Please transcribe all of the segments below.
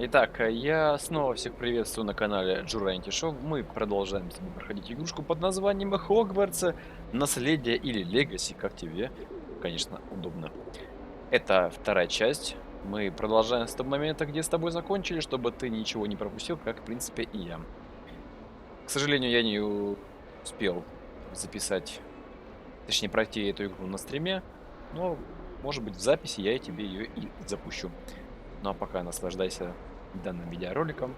Итак, я снова всех приветствую на канале Шоу. Мы продолжаем с тобой проходить игрушку под названием Хогвартс, Наследие или Legacy, как тебе, конечно, удобно. Это вторая часть. Мы продолжаем с того момента, где с тобой закончили, чтобы ты ничего не пропустил, как, в принципе, и я. К сожалению, я не успел записать, точнее, пройти эту игру на стриме, но, может быть, в записи я тебе ее и запущу. Ну а пока наслаждайся данным видеороликом.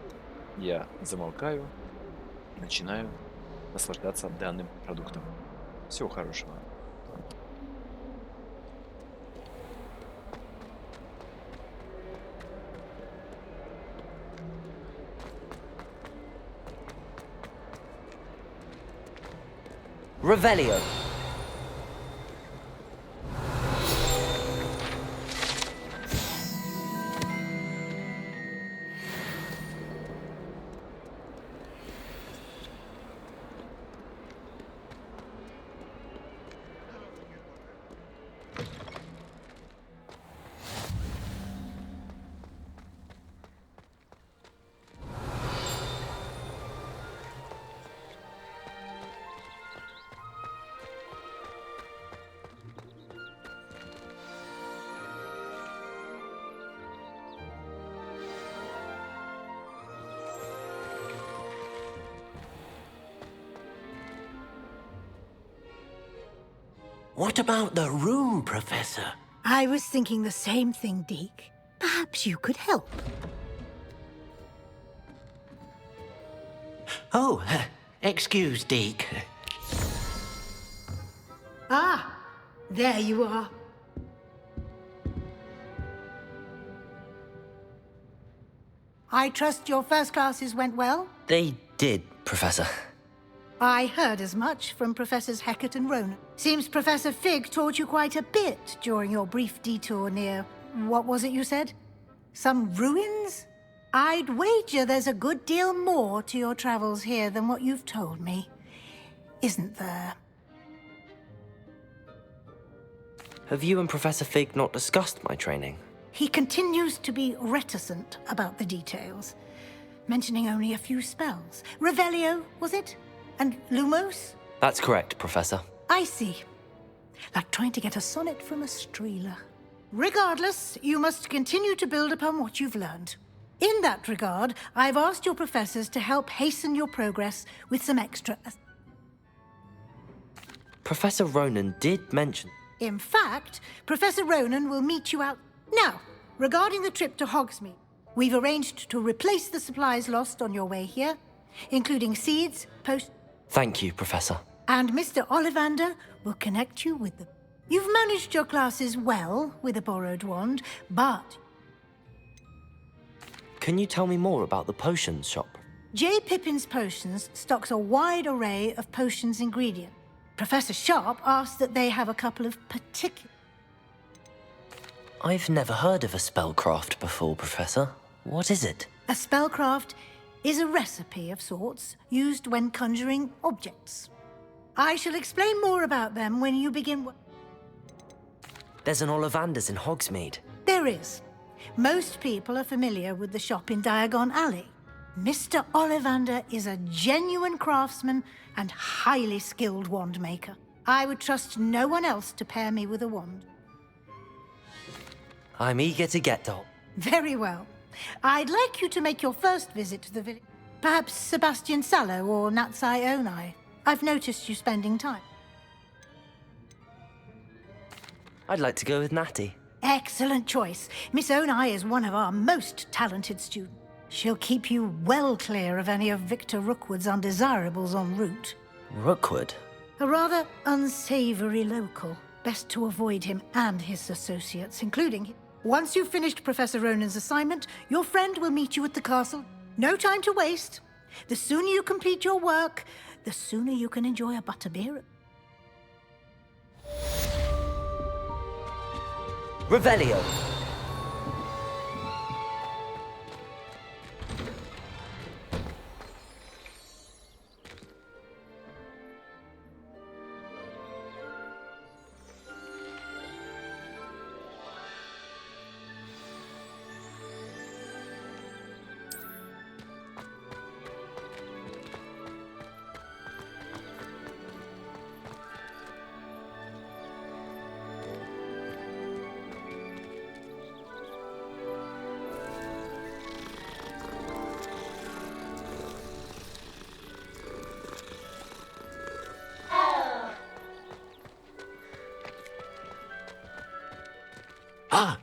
Я замолкаю и начинаю наслаждаться данным продуктом. Всего хорошего. Revelio. What about the room, Professor? I was thinking the same thing, Deke. Perhaps you could help. Oh, excuse, Deke. Ah, there you are. I trust your first classes went well? They did, Professor. I heard as much from Professors Hecat and Ronan. Seems Professor Fig taught you quite a bit during your brief detour near... what was it you said? Some ruins? I'd wager there's a good deal more to your travels here than what you've told me. Isn't there? Have you and Professor Fig not discussed my training? He continues to be reticent about the details, mentioning only a few spells. Revelio, was it? And Lumos? That's correct, Professor. I see. Like trying to get a sonnet from a streeler. Regardless, you must continue to build upon what you've learned. In that regard, I've asked your professors to help hasten your progress with some extra... Professor Ronan did mention... In fact, Professor Ronan will meet you out... Now, regarding the trip to Hogsmeade, we've arranged to replace the supplies lost on your way here, including seeds, post... Thank you, Professor. And Mr. Ollivander will connect you with them. You've managed your classes well with a borrowed wand, but... Can you tell me more about the potions shop? J. Pippin's Potions stocks a wide array of potions ingredients. Professor Sharp asked that they have a couple of particular... I've never heard of a spellcraft before, Professor. What is it? A spellcraft is a recipe of sorts used when conjuring objects. I shall explain more about them when you begin... There's an Ollivander's in Hogsmeade. There is. Most people are familiar with the shop in Diagon Alley. Mr. Ollivander is a genuine craftsman and highly skilled wand maker. I would trust no one else to pair me with a wand. I'm eager to get to... Very well. I'd like you to make your first visit to the village. Perhaps Sebastian Sallow or Natsai Onai. I've noticed you spending time. I'd like to go with Natty. Excellent choice. Miss Onai is one of our most talented students. She'll keep you well clear of any of Victor Rookwood's undesirables en route. Rookwood? A rather unsavory local. Best to avoid him and his associates, including him. Once you've finished Professor Ronan's assignment, your friend will meet you at the castle. No time to waste. The sooner you complete your work, the sooner you can enjoy a butterbeer. Revelio.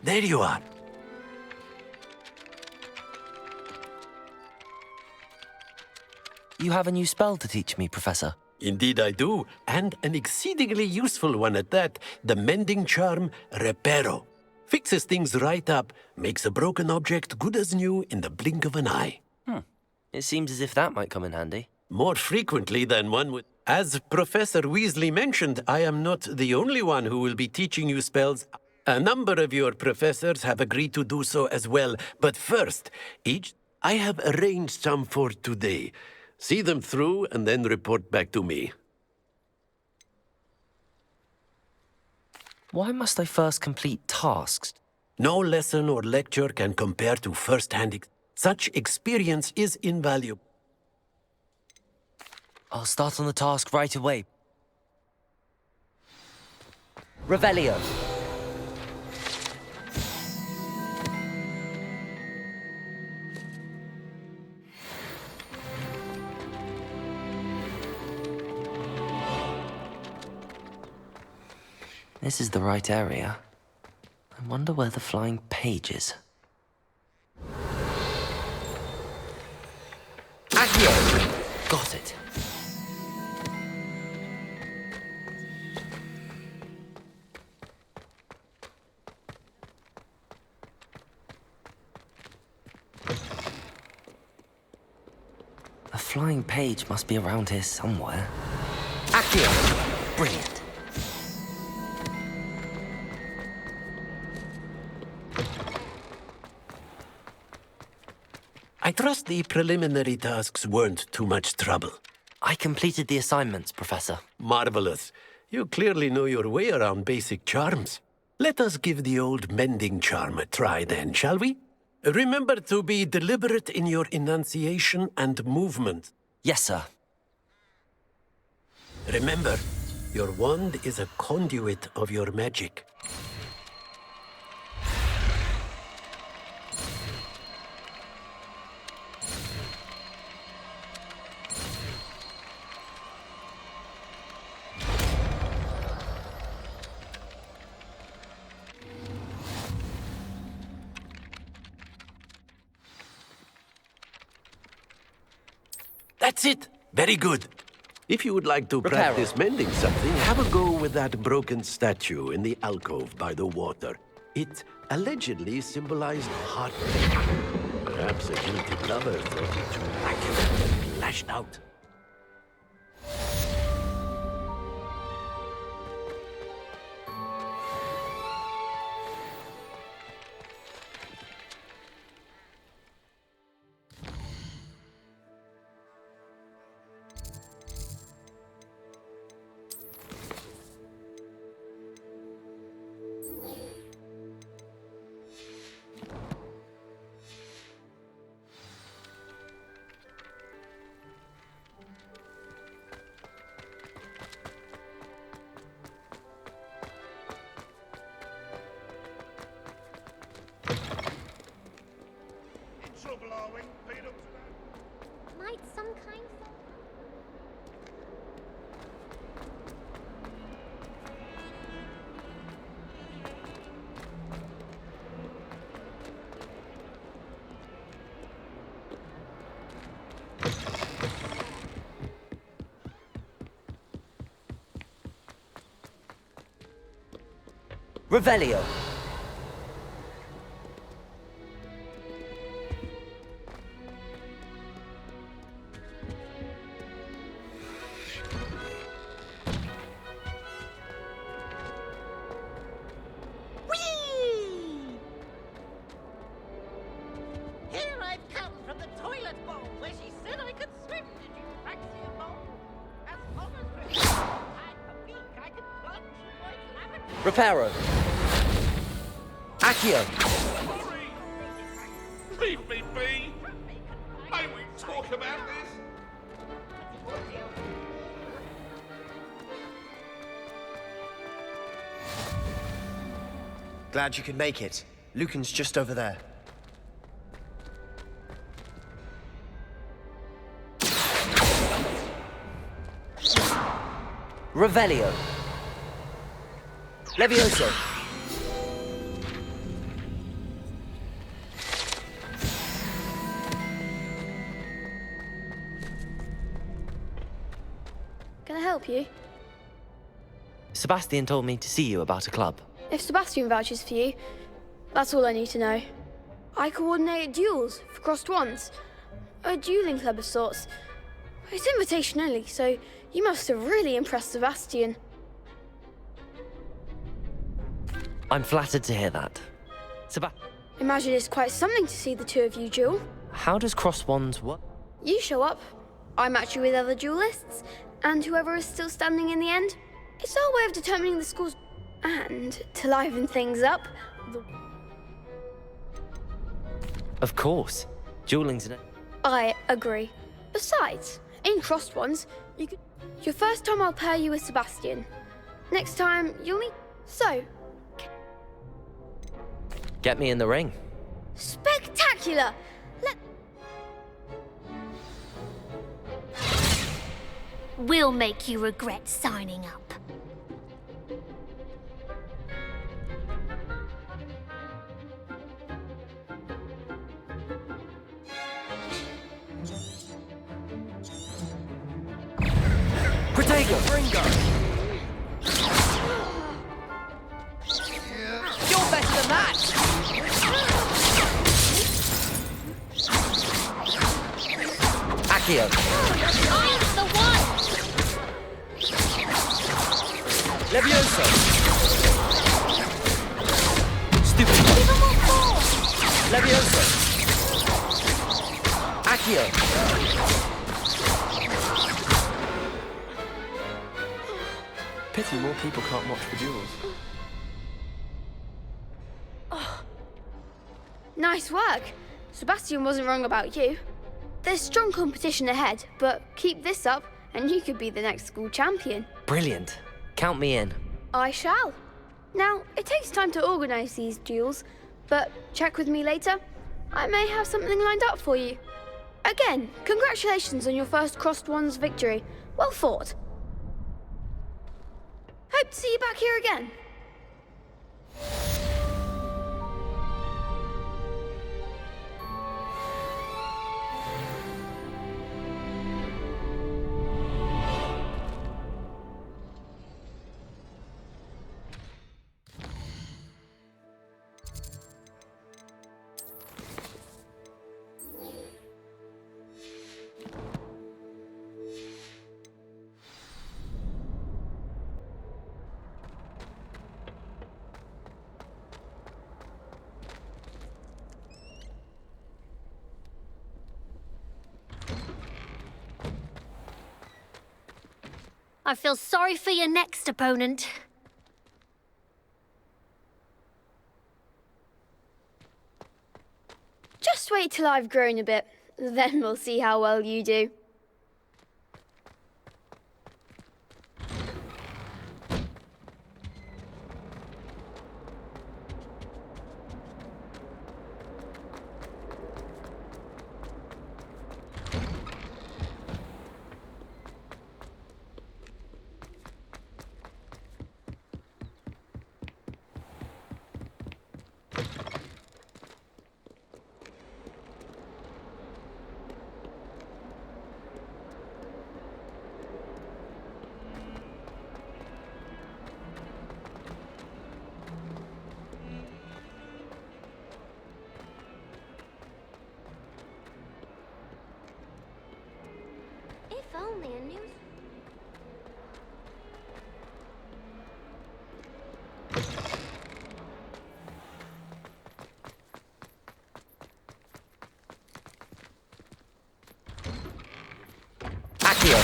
there you are. You have a new spell to teach me, Professor. Indeed I do, and an exceedingly useful one at that. The mending charm, Reparo. Fixes things right up, makes a broken object good as new in the blink of an eye. It seems as if that might come in handy. More frequently than one would. As Professor Weasley mentioned, I am not the only one who will be teaching you spells. A number of your professors have agreed to do so as well. But first, I have arranged some for today. See them through and then report back to me. Why must I first complete tasks? No lesson or lecture can compare to first-hand. Such experience is invaluable. I'll start on the task right away. Revelio. This is the right area. I wonder where the flying page is. Accio! Got it. A flying page must be around here somewhere. Accio! Brilliant. I trust the preliminary tasks weren't too much trouble. I completed the assignments, Professor. Marvelous. You clearly know your way around basic charms. Let us give the old mending charm a try then, shall we? Remember to be deliberate in your enunciation and movement. Yes, sir. Remember, your wand is a conduit of your magic. That's it! Very good. If you would like to practice mending something, have a go with that broken statue in the alcove by the water. It allegedly symbolized heartbreak. Perhaps a guilty lover thought it too accurate and lashed out. Might some kind Revelio. Reparo. Accio. Leave me be! May we talk about this? Glad you could make it. Lucan's just over there. Revelio. Levioso. Can I help you? Sebastian told me to see you about a club. If Sebastian vouches for you, that's all I need to know. I coordinate duels for crossed wands. A dueling club of sorts. It's invitation only, so you must have really impressed Sebastian. I'm flattered to hear that. Imagine it's quite something to see the two of you duel. How does cross wands work? You show up, I match you with other duelists, and whoever is still standing in the end. It's our way of determining the scores. And to liven things up, Of course. Dueling's an... I agree. Besides, in crossed ones, you could... Your first time I'll pair you with Sebastian. Next time, you'll meet... So, Get me in the ring. spectacular! We'll make you regret signing up. Protego! Ringo! You're better than that! Accio! I'm the one! Levioso! Stupid! Give 'em all four! Levioso! Accio! Pity more people can't watch the duels. Nice work. Sebastian wasn't wrong about you. There's strong competition ahead, but keep this up and you could be the next school champion. Brilliant. Count me in. I shall. Now, it takes time to organise these duels, but check with me later. I may have something lined up for you. Again, congratulations on your first crossed wands victory. Well fought. Hope to see you back here again. I feel sorry for your next opponent. Just wait till I've grown a bit, then we'll see how well you do. If only a news... Accio!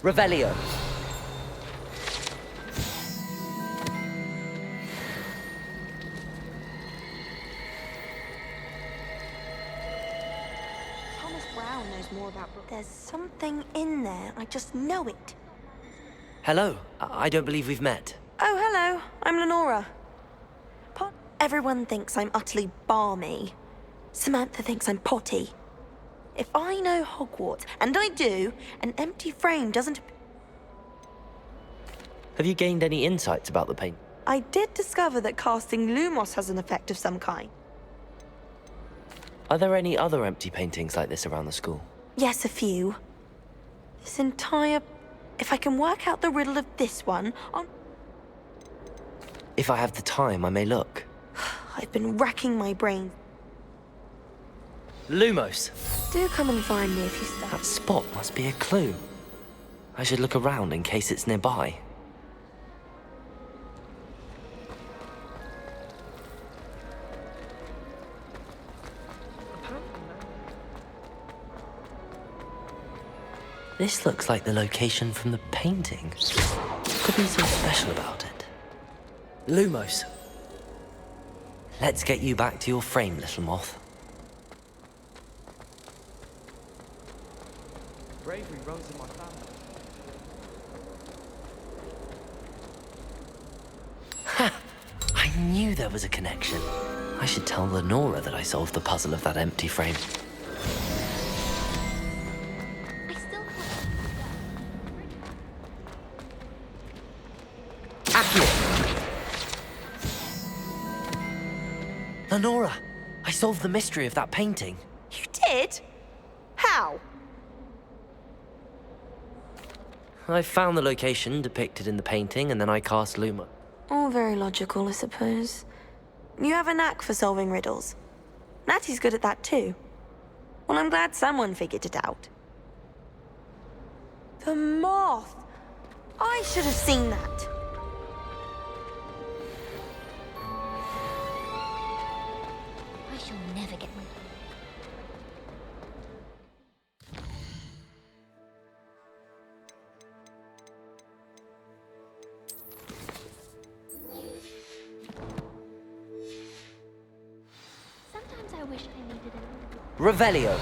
Revelio! There's something in there. I just know it. Hello. I don't believe we've met. Oh, hello. I'm Lenora. Everyone thinks I'm utterly balmy. Samantha thinks I'm potty. If I know Hogwarts, and I do, an empty frame doesn't... Have you gained any insights about the paint? I did discover that casting Lumos has an effect of some kind. Are there any other empty paintings like this around the school? Yes, a few. This entire... If I can work out the riddle of this one, I'll... If I have the time, I may look. I've been racking my brain. Lumos! Do come and find me if you start. That spot must be a clue. I should look around in case it's nearby. This looks like the location from the painting. Could be something special about it. Lumos. Let's get you back to your frame, little moth. Bravery runs in my family. Ha! I knew there was a connection. I should tell Lenora that I solved the puzzle of that empty frame. Lenora, I solved the mystery of that painting. You did? How? I found the location depicted in the painting, and then I cast Luma. All very logical, I suppose. You have a knack for solving riddles. Natty's good at that too. Well, I'm glad someone figured it out. The moth! I should have seen that. I shall never get my... Sometimes I wish I needed a... Revelio.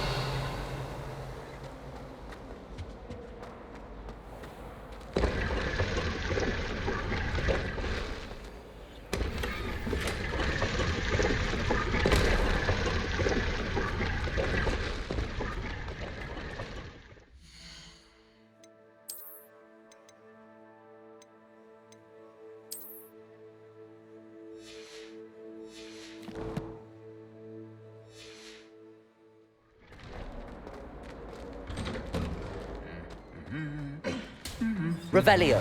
Revelio.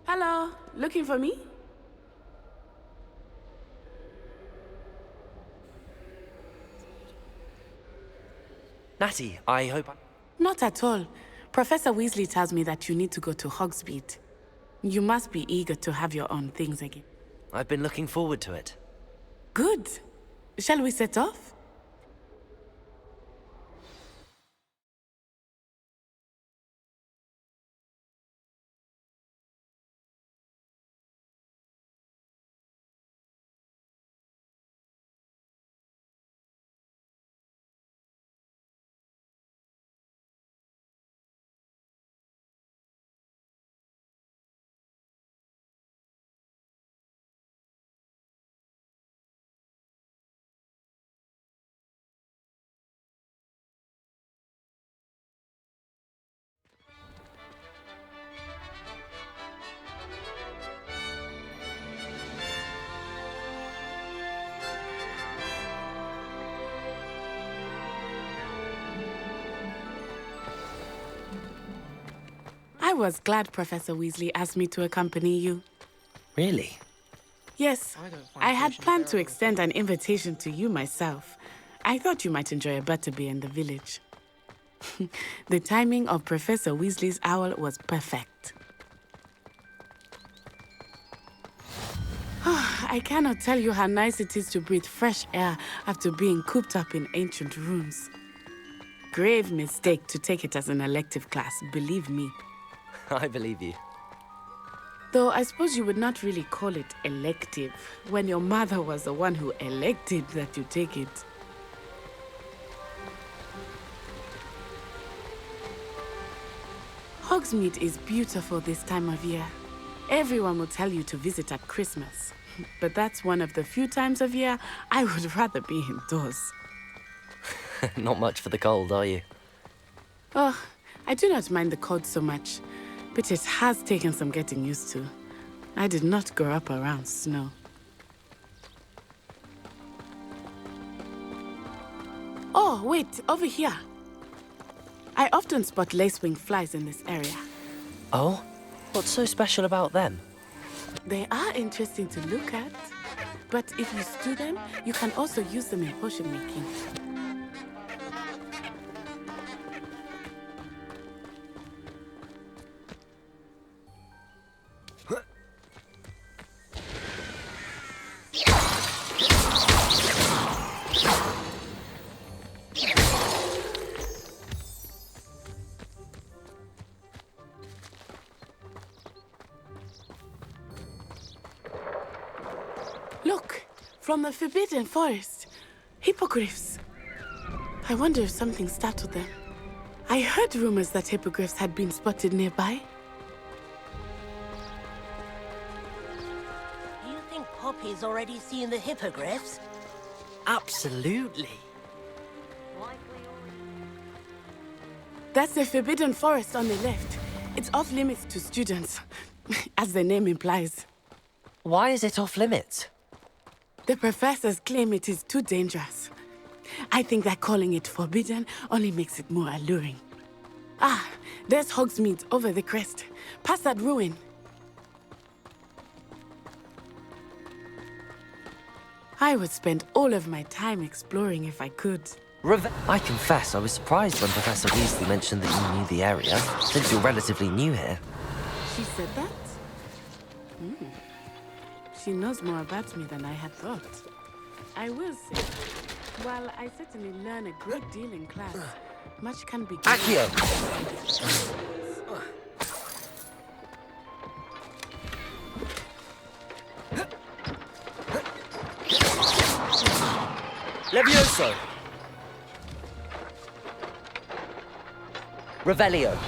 Hello, looking for me? Natty, I hope... Not at all. Professor Weasley tells me that you need to go to Hogsmeade. You must be eager to have your own things again. I've been looking forward to it. Good. Shall we set off? I was glad Professor Weasley asked me to accompany you. Really? Yes, I had planned to extend an invitation to you myself. I thought you might enjoy a butterbeer in the village. The timing of Professor Weasley's owl was perfect. I cannot tell you how nice it is to breathe fresh air after being cooped up in ancient rooms. Grave mistake to take it as an elective class, believe me. I believe you. Though I suppose you would not really call it elective when your mother was the one who elected that you take it. Hogsmeade is beautiful this time of year. Everyone will tell you to visit at Christmas. But that's one of the few times of year I would rather be indoors. Not much for the cold, are you? Oh, I do not mind the cold so much, but it has taken some getting used to. I did not grow up around snow. Oh, wait, over here. I often spot lacewing flies in this area. Oh? What's so special about them? They are interesting to look at, but if you stew them, you can also use them in potion making. Look, from the Forbidden Forest. Hippogriffs. I wonder if something startled them. I heard rumors that hippogriffs had been spotted nearby. You think Poppy's already seen the hippogriffs? Absolutely. That's the Forbidden Forest on the left. It's off limits to students, as the name implies. Why is it off limits? The professors claim it is too dangerous. I think that calling it forbidden only makes it more alluring. Ah, there's Hogsmeade over the crest. Past that ruin. I would spend all of my time exploring if I could. I confess I was surprised when Professor Weasley mentioned that you knew the area, since you're relatively new here. She said that? She knows more about me than I had thought. I will say, while I certainly learn a great deal in class, much can be... Accio! Levioso! Revelio!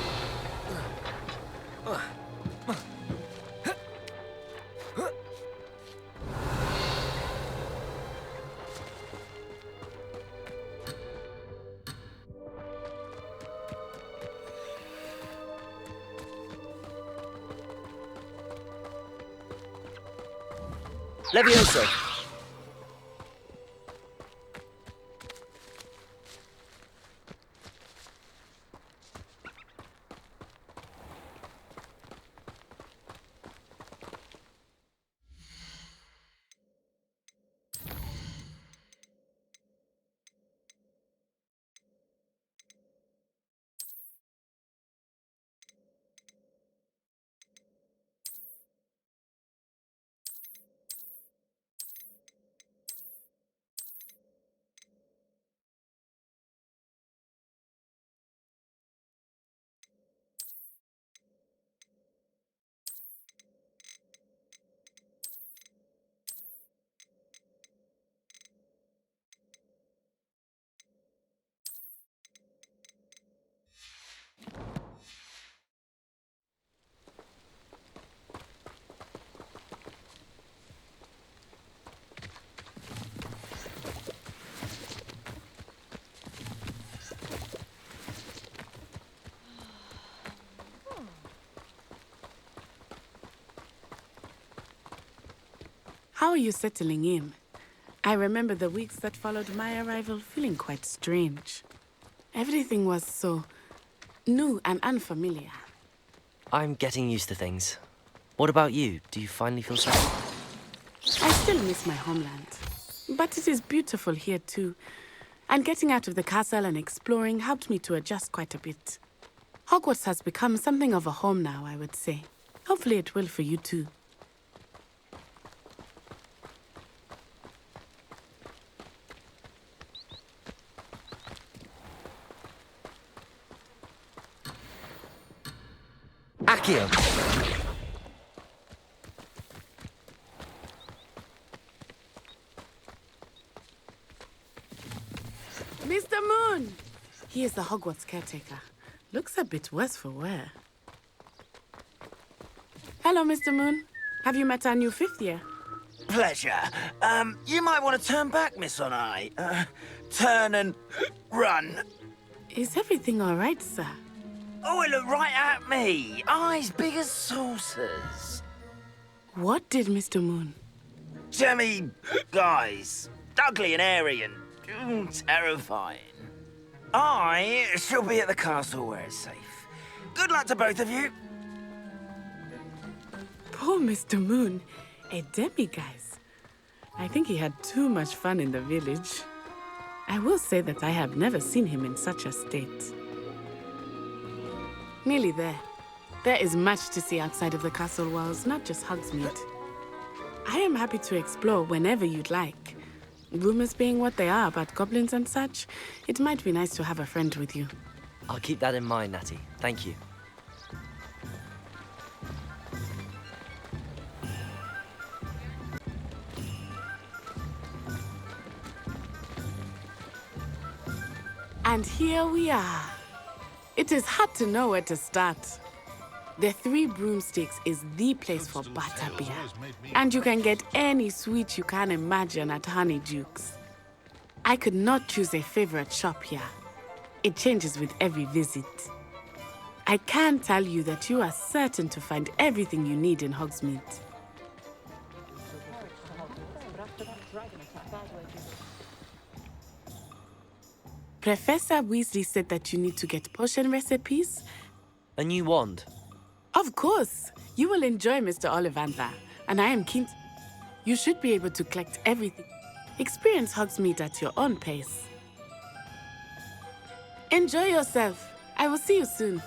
Levioso! How are you settling in? I remember the weeks that followed my arrival feeling quite strange. Everything was so new and unfamiliar. I'm getting used to things. What about you? Do you finally feel settled? I still miss my homeland. But it is beautiful here too. And getting out of the castle and exploring helped me to adjust quite a bit. Hogwarts has become something of a home now, I would say. Hopefully it will for you too. Accio! Mr. Moon! He is the Hogwarts caretaker. Looks a bit worse for wear. Hello, Mr. Moon. Have you met our new fifth year? pleasure. You might want to turn back, Miss Onai. Turn and run. Is everything all right, sir? Oh, it looked right at me. Eyes big as saucers. What did Mr. Moon? Jemmy, guys. Ugly and airy and terrifying. I shall be at the castle where it's safe. Good luck to both of you. Poor Mr. Moon. A demiguise. I think he had too much fun in the village. I will say that I have never seen him in such a state. Nearly there. There is much to see outside of the castle walls, not just Hogsmeade. I am happy to explore whenever you'd like. Rumors being what they are about goblins and such, it might be nice to have a friend with you. I'll keep that in mind, Natty. Thank you. And here we are. It is hard to know where to start. The Three Broomsticks is the place for butterbeer. And you can get any sweet you can imagine at Honeydukes. I could not choose a favorite shop here. It changes with every visit. I can tell you that you are certain to find everything you need in Hogsmeade. Professor Weasley said that you need to get potion recipes. A new wand? Of course. You will enjoy Mr. Ollivander, and I am keen. You should be able to collect everything. Experience Hogsmeade at your own pace. Enjoy yourself. I will see you soon.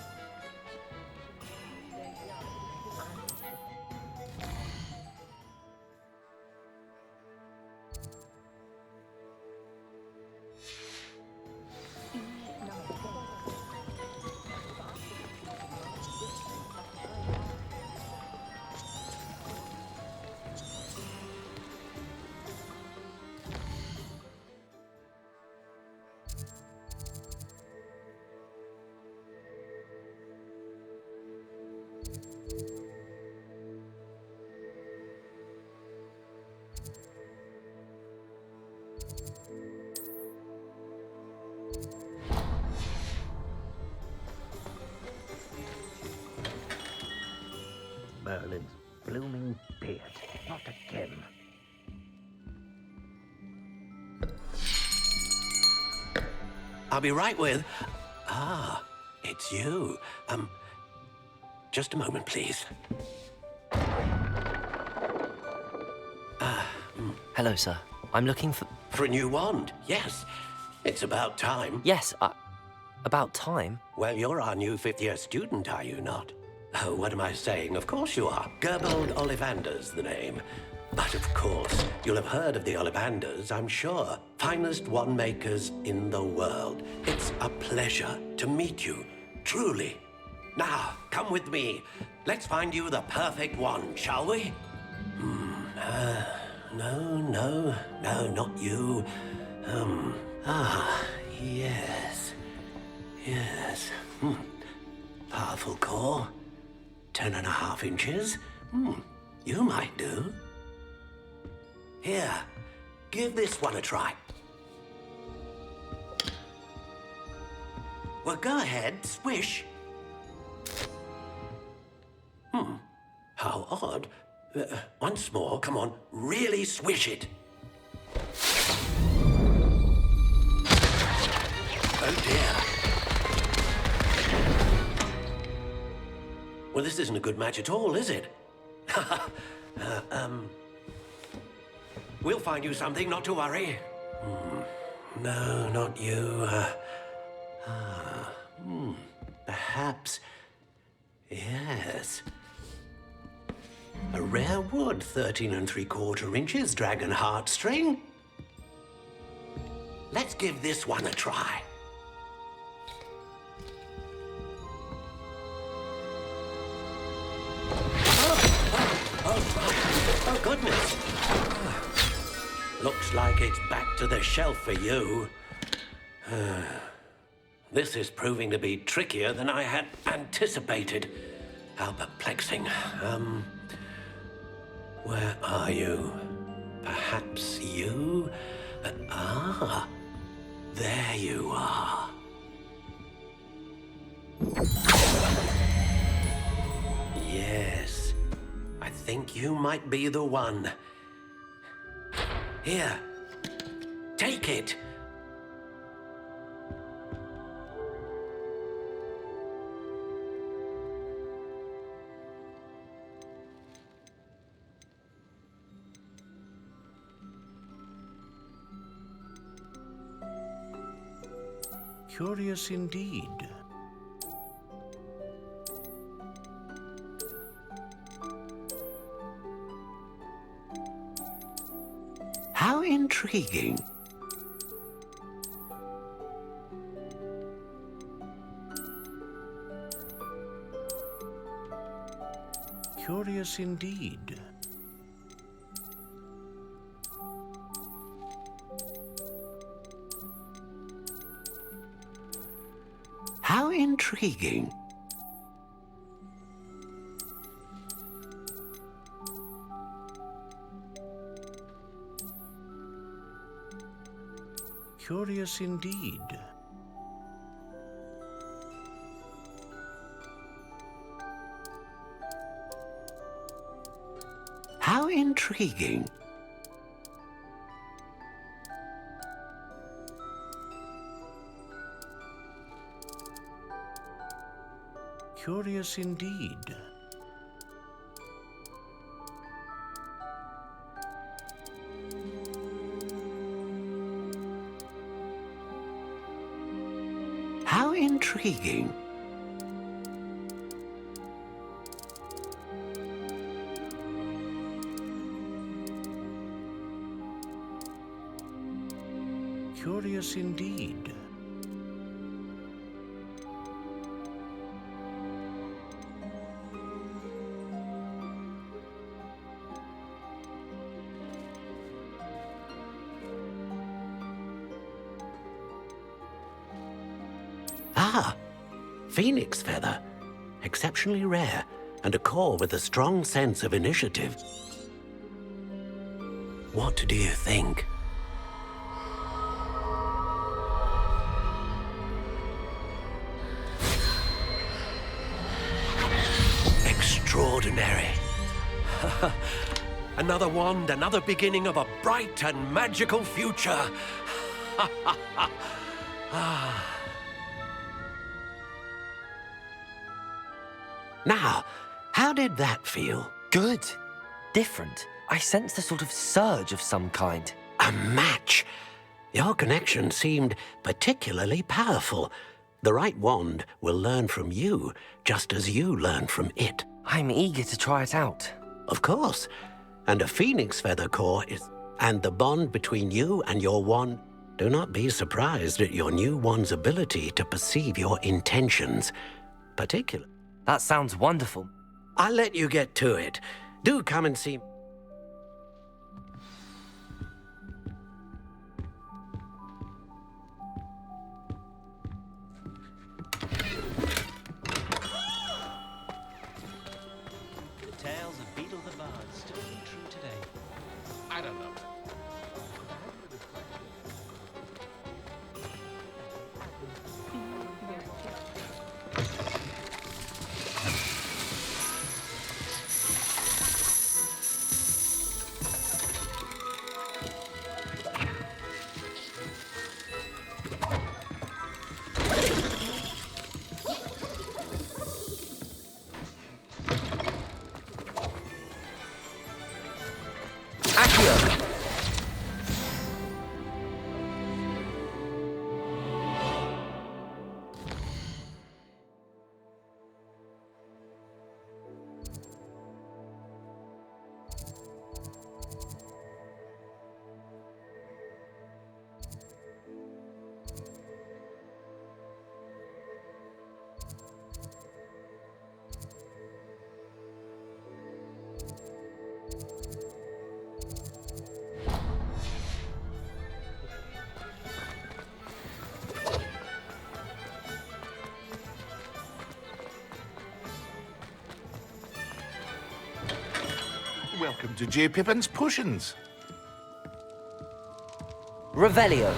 Merlin's blooming beard. Not again. I'll be right with... Ah, it's you. Just a moment, please. Hello, sir. I'm looking for... For a new wand, yes. It's about time. Yes, about time? Well, you're our new fifth-year student, are you not? Oh, what am I saying? Of course you are. Gerbold Ollivander's the name. But of course, you'll have heard of the Ollivanders, I'm sure. Finest wand makers in the world. It's a pleasure to meet you, truly. Now, come with me. Let's find you the perfect wand, shall we? No, not you. Yes. Powerful core. 10.5 inches. You might do. Here, give this one a try. Well, go ahead, swish. How odd. Once more, come on, really swish it. Oh dear. Well, this isn't a good match at all, is it? We'll find you something, not to worry. No, not you. Perhaps... Yes. A rare wood, 13 3/4 inches, dragon heartstring. Let's give this one a try. Oh, goodness. Looks like it's back to the shelf for you. This is proving to be trickier than I had anticipated. How perplexing. Where are you? Perhaps you? There you are. Yes, I think you might be the one. Here, take it. Curious indeed. How intriguing. Curious indeed. How intriguing. Curious indeed. How intriguing. Curious indeed. How intriguing. Curious indeed. Ah, phoenix feather. Exceptionally rare, and a core with a strong sense of initiative. What do you think? Extraordinary. Another wand, another beginning of a bright and magical future. Now, how did that feel? Good. Different. I sensed a sort of surge of some kind. A match. Your connection seemed particularly powerful. The right wand will learn from you, just as you learn from it. I'm eager to try it out. Of course. And a phoenix feather core is... And the bond between you and your wand... Do not be surprised at your new wand's ability to perceive your intentions. Particularly... That sounds wonderful. I'll let you get to it. Do come and see... Tales of Beetle the Bard still ring true today. I don't know. Welcome to J. Pippin's Potions. Revelio.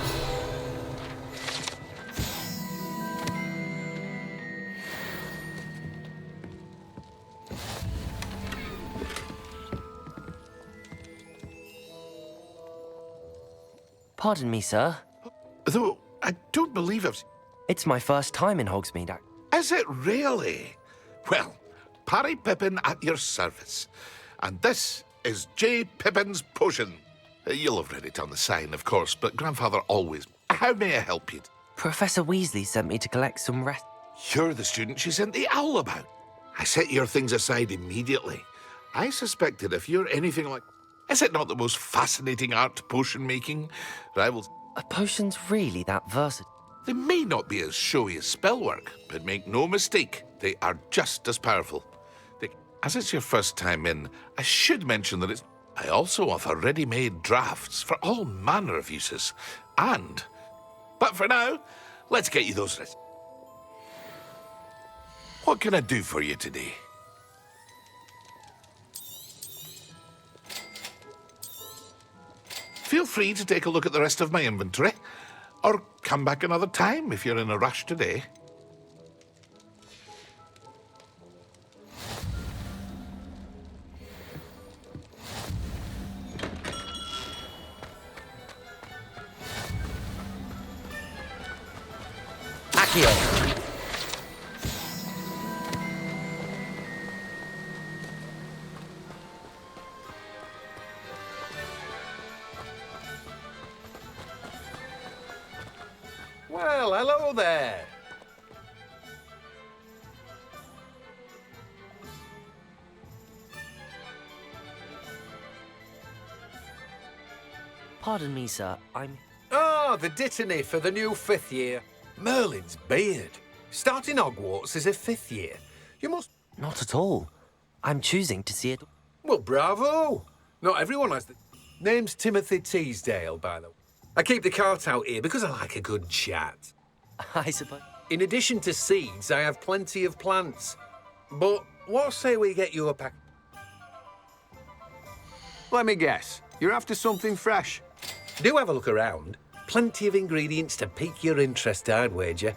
Pardon me, sir. Though, I don't believe I've... It's my first time in Hogsmeade. Is it really? Well, Parry Pippin at your service. And this is J. Pippin's potion. You'll have read it on the sign, of course, but Grandfather always... How may I help you? Professor Weasley sent me to collect some rest. You're the student she sent the owl about. I set your things aside immediately. I suspected if you're anything like... Is it not the most fascinating art potion making? Rivals... Are potions really that versatile? They may not be as showy as spellwork, but make no mistake, they are just as powerful. As it's your first time in, I should mention that it's... I also offer ready-made drafts for all manner of uses. And... But for now, let's get you those... What can I do for you today? Feel free to take a look at the rest of my inventory, or come back another time if you're in a rush today. Accio. Well, hello there. Pardon me, sir. I'm... Ah, the dittany for the new 5th year. Merlin's beard. Starting Hogwarts as a 5th year. You must... Not at all. I'm choosing to see it... Well, bravo. Not everyone has the... Name's Timothy Teasdale, by the way. I keep the cart out here because I like a good chat. I suppose. In addition to seeds, I have plenty of plants. But what say we get you a pack... Let me guess. You're after something fresh. Do have a look around. Plenty of ingredients to pique your interest, I'd wager.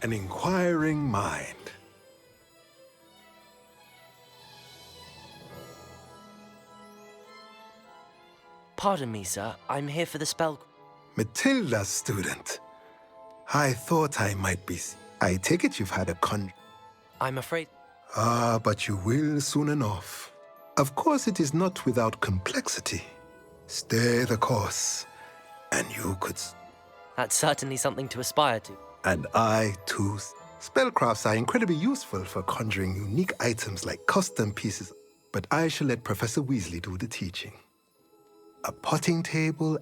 An inquiring mind. Pardon me, sir. I'm here for the spell... Matilda's student. I thought I might be... I take it you've had a I'm afraid... Ah, but you will soon enough. Of course, it is not without complexity. Stay the course, and you could... That's certainly something to aspire to. And I, too. Spellcrafts are incredibly useful for conjuring unique items like custom pieces, but I shall let Professor Weasley do the teaching. A potting table...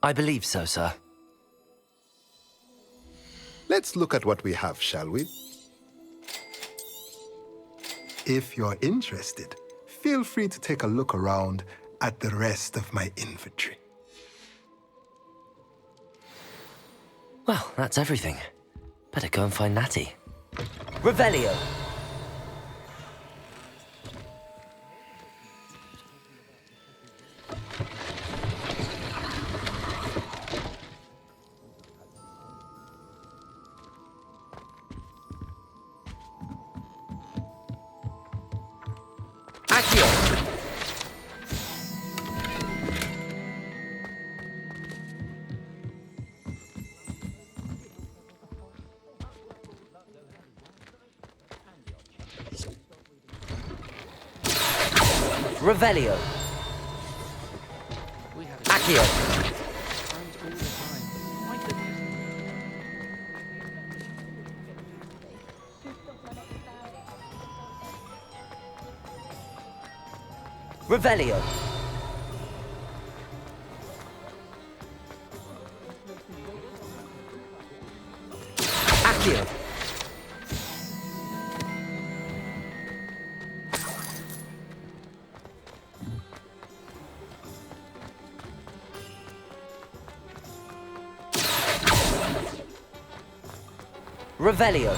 I believe so, sir. Let's look at what we have, shall we? If you're interested, feel free to take a look around at the rest of my inventory. Well, that's everything. Better go and find Natty. Revelio! Accio! Revelio. Accio. Revelio. Accio. Revelio.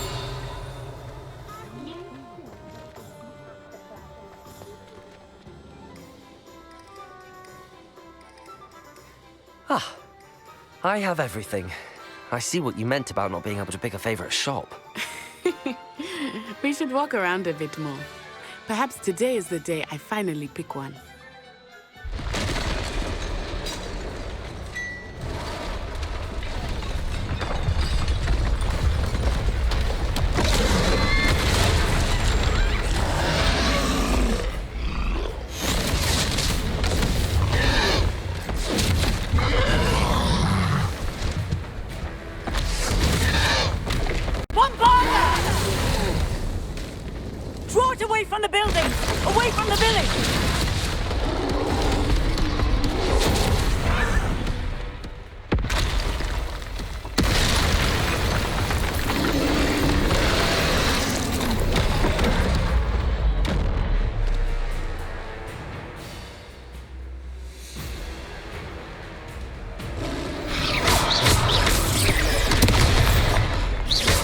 Ah, I have everything. I see what you meant about not being able to pick a favorite shop. We should walk around a bit more. Perhaps today is the day I finally pick one. Away from the building! Away from the village!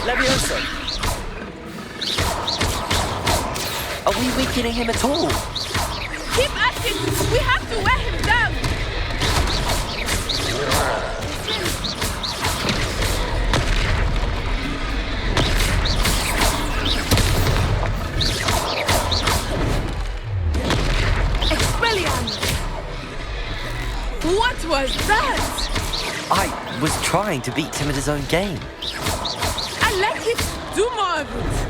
Levioso! Are we weakening him at all? Keep at it! We have to wear him down! Expelliarmus! What was that? I was trying to beat him at his own game. I like it! Do more of it!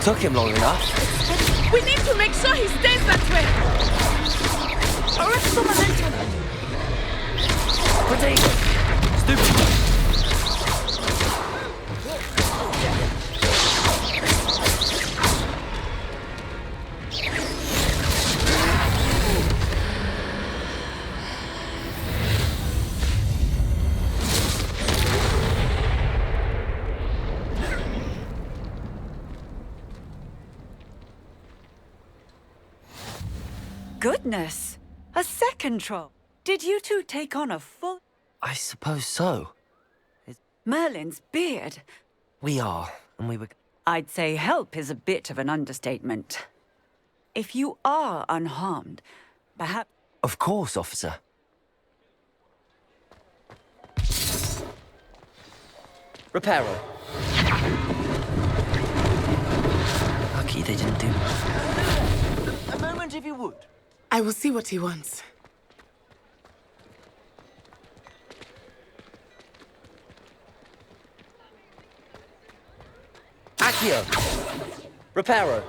Took him long enough. We need to make sure he stays that way. Arrest the momentum. Potato. Stupid. Goodness! A second troll. Did you two take on a full... I suppose so. Merlin's beard. We are, and we were... I'd say help is a bit of an understatement. If you are unharmed, perhaps... Of course, officer. Reparo. Lucky they didn't do... A moment if you would. I will see what he wants. Accio! Reparo!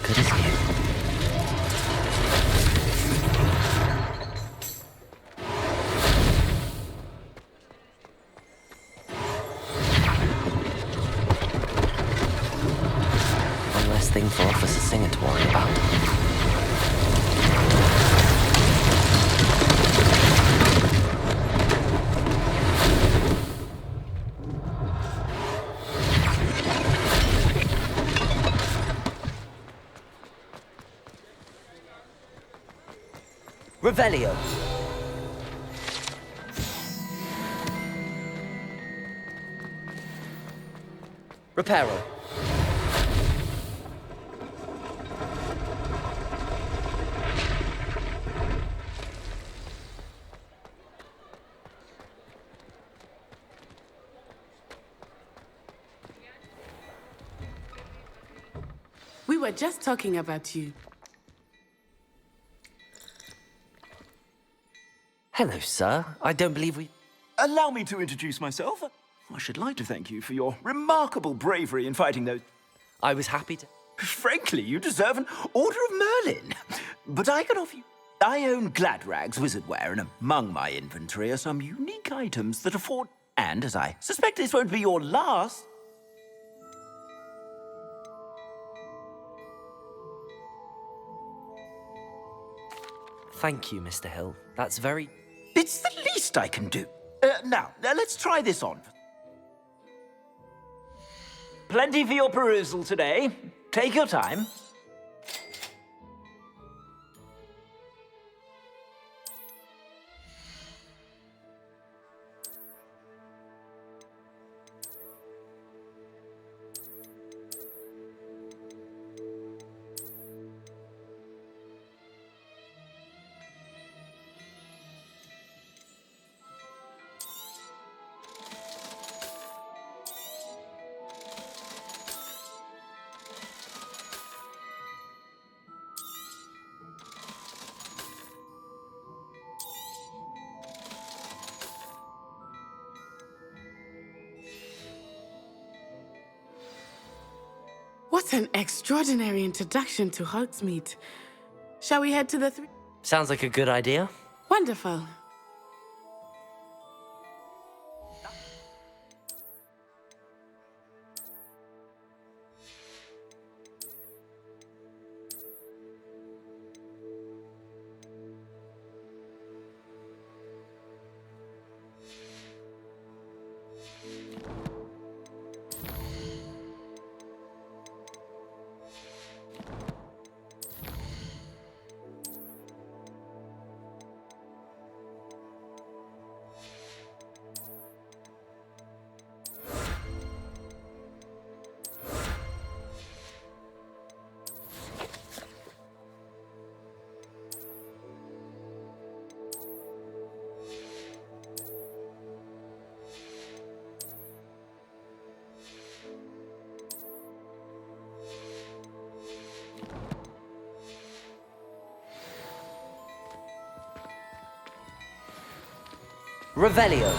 Good as new. One less thing for Officer Singer to worry about. Revelio. Reparo. We were just talking about you. Hello, sir. I don't believe we... Allow me to introduce myself. I should like to thank you for your remarkable bravery in fighting those... I was happy to... Frankly, you deserve an Order of Merlin. But I can offer you... I own Gladrag's wizardware, and among my inventory are some unique items that afford... And, as I suspect this won't be your last... Thank you, Mr. Hill. That's very... It's the least I can do. Now, let's try this on. Plenty for your perusal today. Take your time. What an extraordinary introduction to Hogsmeade. Shall we head to the three? Sounds like a good idea. Wonderful. Revelio.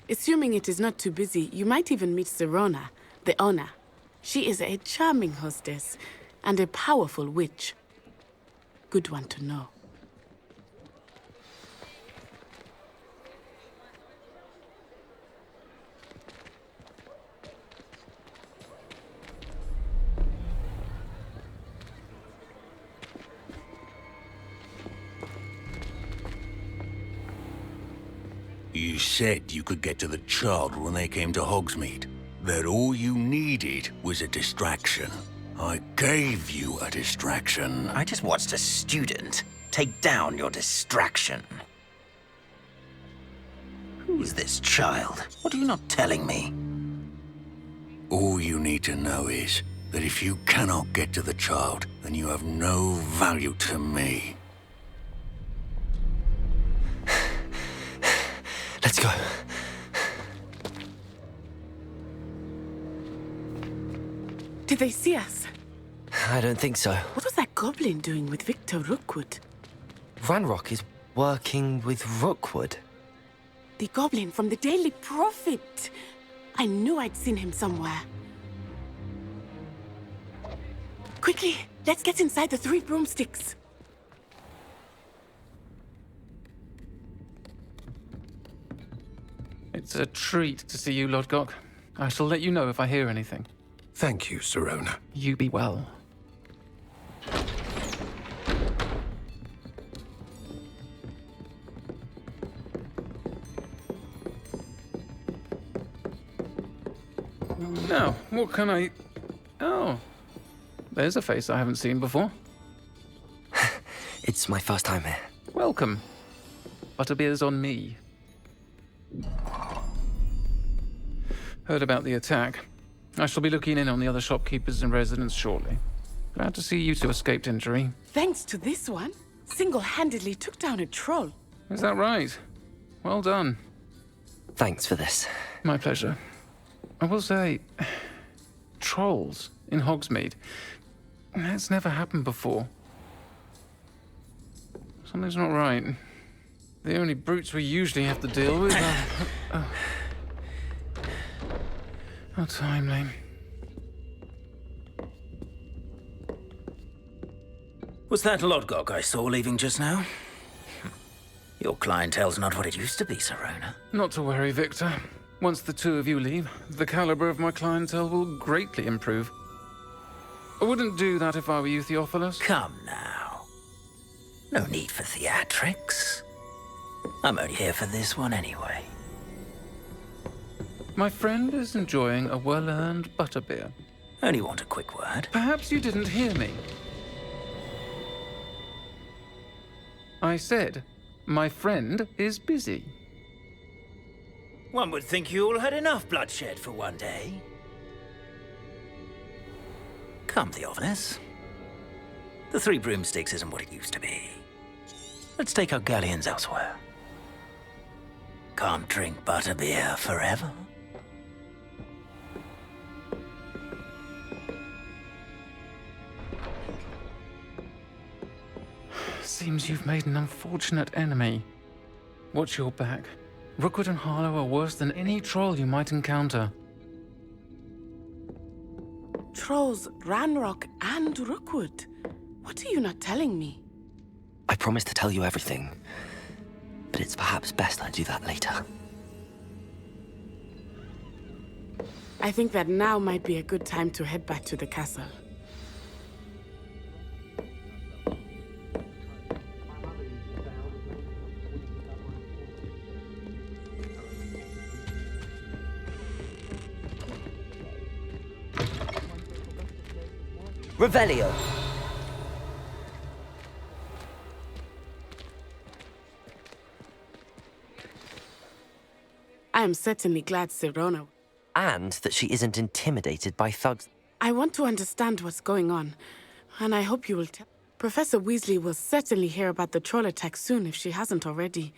Assuming it is not too busy, you might even meet Serona, the owner. She is a charming hostess and a powerful witch. Good one to know. You said you could get to the child when they came to Hogsmeade. That all you needed was a distraction. I gave you a distraction. I just watched a student take down your distraction. Who's this child? What are you not telling me? All you need to know is that if you cannot get to the child, then you have no value to me. Let's go. Did they see us? I don't think so. What was that goblin doing with Victor Rookwood? Ranrock is working with Rookwood. The goblin from the Daily Prophet. I knew I'd seen him somewhere. Quickly, let's get inside the 3 broomsticks. It's a treat to see you, Lord Gok. I shall let you know if I hear anything. Thank you, Serona. You be well. Now, what can I... Oh, there's a face I haven't seen before. It's my first time here. Welcome. Butterbeer's on me. Heard about the attack. I shall be looking in on the other shopkeepers and residents shortly. Glad to see you two escaped injury. Thanks to this one, single-handedly took down a troll. Is that right? Well done. Thanks for this. My pleasure. I will say, trolls in Hogsmeade. That's never happened before. Something's not right. The only brutes we usually have to deal with are... How timely. Was that Lodgok I saw leaving just now? Your clientele's not what it used to be, Serona. Not to worry, Victor. Once the two of you leave, the caliber of my clientele will greatly improve. I wouldn't do that if I were you, Theophilus. Come now. No need for theatrics. I'm only here for this one anyway. My friend is enjoying a well-earned butterbeer. Only want a quick word. Perhaps you didn't hear me. I said, my friend is busy. One would think you all had enough bloodshed for one day. Come, Theophilus. The Three Broomsticks isn't what it used to be. Let's take our galleons elsewhere. Can't drink butterbeer forever. Seems you've made an unfortunate enemy. Watch your back. Rookwood and Harlow are worse than any troll you might encounter. Trolls, Ranrock, and Rookwood. What are you not telling me? I promised to tell you everything, but it's perhaps best I do that later. I think that now might be a good time to head back to the castle. Revelio. I am certainly glad Serona... And that she isn't intimidated by thugs. I want to understand what's going on, and I hope you will tell... Professor Weasley will certainly hear about the troll attack soon if she hasn't already.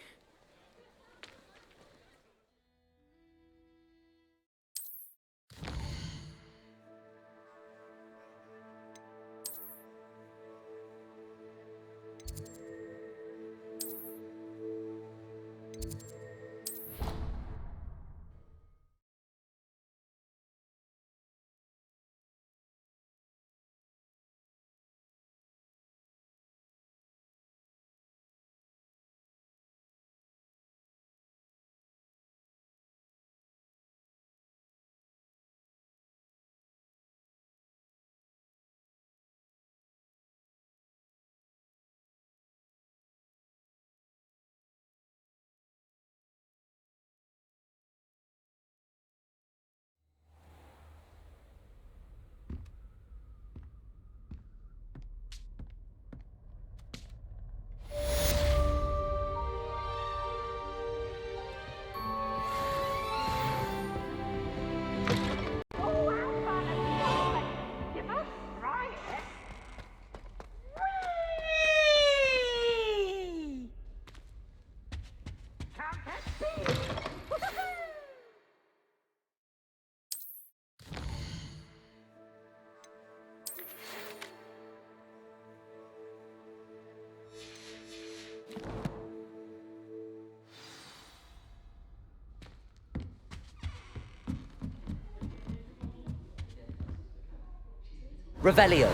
Revelio.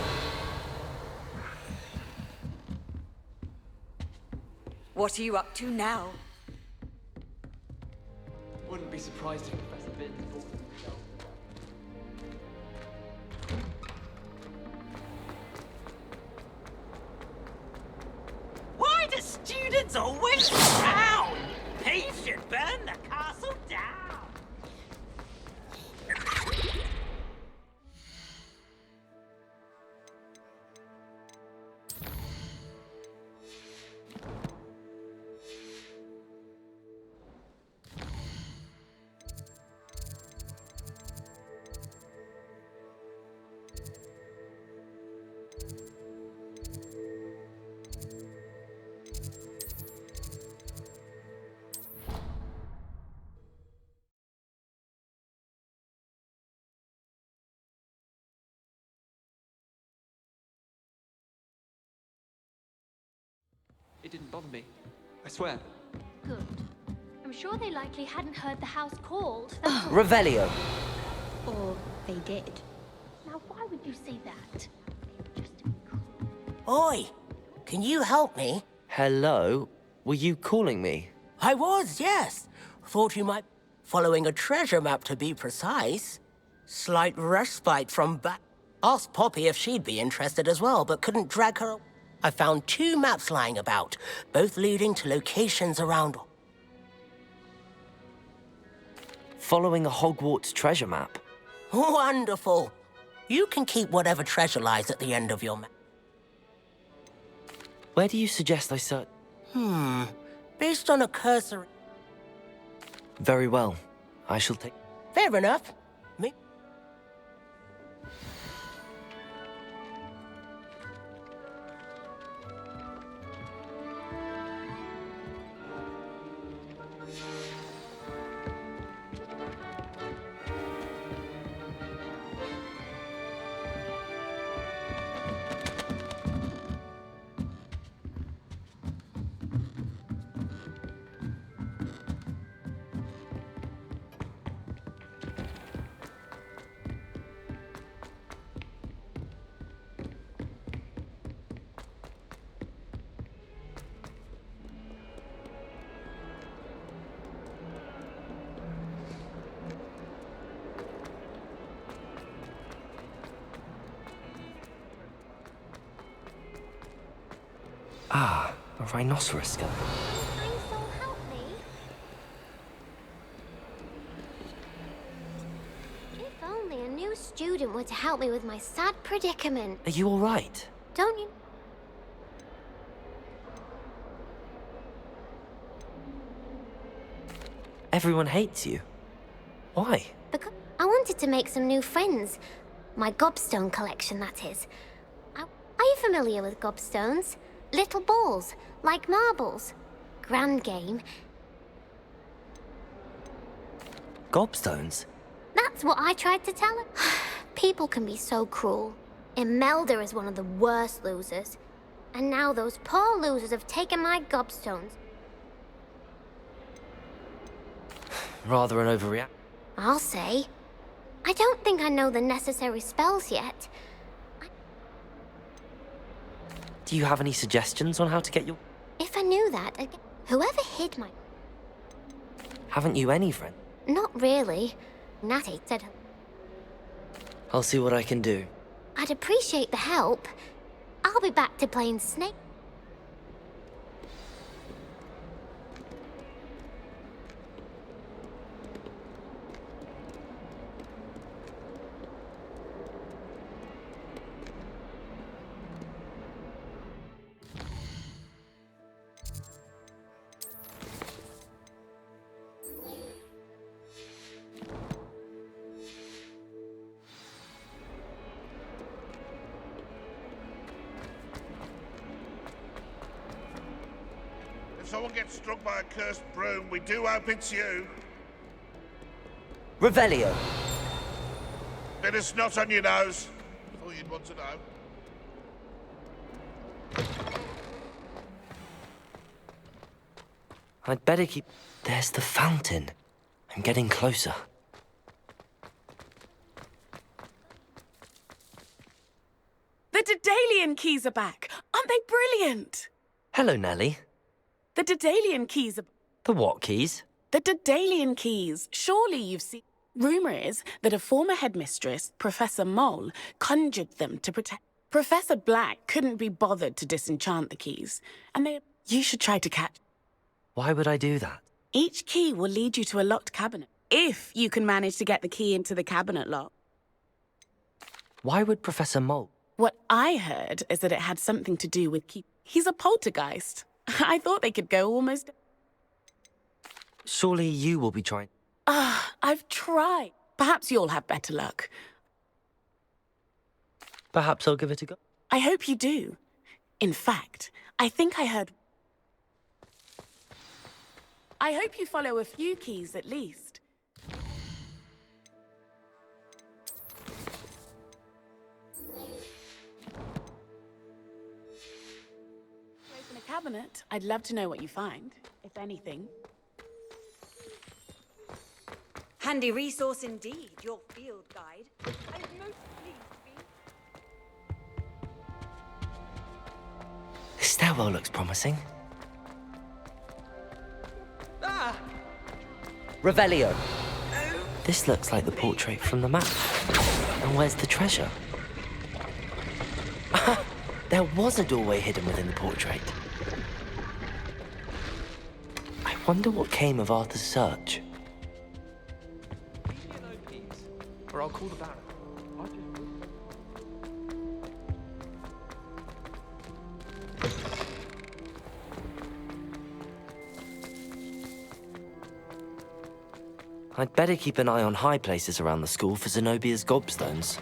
What are you up to now? Wouldn't be surprised if Professor Binns thought of himself. Why do students always frown? He should burn the castle down. It didn't bother me. I swear. Good. I'm sure they likely hadn't heard the house called. Revelio. Or they did. Now, why would you say that? Oi, can you help me? Hello? Were you calling me? I was, yes. Thought you might... Following a treasure map, to be precise. Slight respite from back... Asked Poppy if she'd be interested as well, but couldn't drag her... I found 2 maps lying about, both leading to locations around... Following a Hogwarts treasure map? Wonderful. You can keep whatever treasure lies at the end of your map. Where do you suggest I search? Based on a cursory... Very well. I shall take... Fair enough. Me... Ah, a rhinoceros skull. Help me. If only a new student were to help me with my sad predicament. Are you all right? Don't you? Everyone hates you. Why? Because I wanted to make some new friends. My gobstone collection, that is. Are you familiar with gobstones? Little balls, like marbles. Grand game. Gobstones? That's what I tried to tell her. People can be so cruel. Imelda is one of the worst losers. And now those poor losers have taken my gobstones. Rather an overreaction. I'll say. I don't think I know the necessary spells yet. Do you have any suggestions on how to get your... If I knew that, whoever hid my... Haven't you any friend? Not really. Natty said... I'll see what I can do. I'd appreciate the help. I'll be back to playing Snake. If someone gets struck by a cursed broom, we do hope it's you. Revelio. Bit of snot on your nose. Thought you'd want to know. I'd better keep... There's the fountain. I'm getting closer. The Daedalian keys are back. Aren't they brilliant? Hello, Nellie. The Daedalian keys are... The what keys? The Daedalian keys. Surely you've seen... Rumour is that a former headmistress, Professor Mole, conjured them to protect... Professor Black couldn't be bothered to disenchant the keys, and they... You should try to catch... Why would I do that? Each key will lead you to a locked cabinet, if you can manage to get the key into the cabinet lock. Why would Professor Mole... What I heard is that it had something to do with He's a poltergeist. I thought they could go almost... Surely you will be trying... I've tried. Perhaps you'll have better luck. Perhaps I'll give it a go. I hope you do. In fact, I think I heard... I hope you follow a few keys at least. Open a cabinet. I'd love to know what you find, if anything. Handy resource indeed, your field guide. I'm most pleased to be... This stairwell looks promising. Ah! Revelio. This looks like the portrait from the map. And where's the treasure? There was a doorway hidden within the portrait. I wonder what came of Arthur's search. Leave me alone, please, or I'll call the Baron. I'd better keep an eye on high places around the school for Zenobia's gobstones.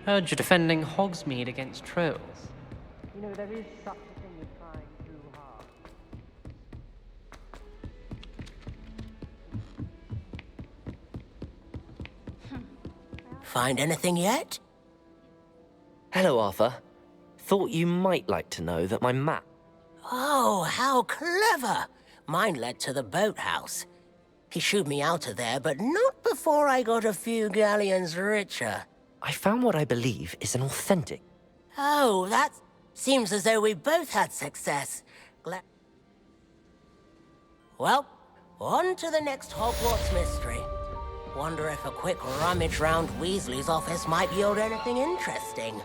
Heard you're defending Hogsmeade against trolls. You know, there is such a thing as trying too hard. Find anything yet? Hello, Arthur. Thought you might like to know that my map... Oh, how clever! Mine led to the boathouse. He shooed me out of there, but not before I got a few galleons richer. I found what I believe is an authentic... Oh, that seems as though we both had success. Well, on to the next Hogwarts mystery. Wonder if a quick rummage round Weasley's office might yield anything interesting.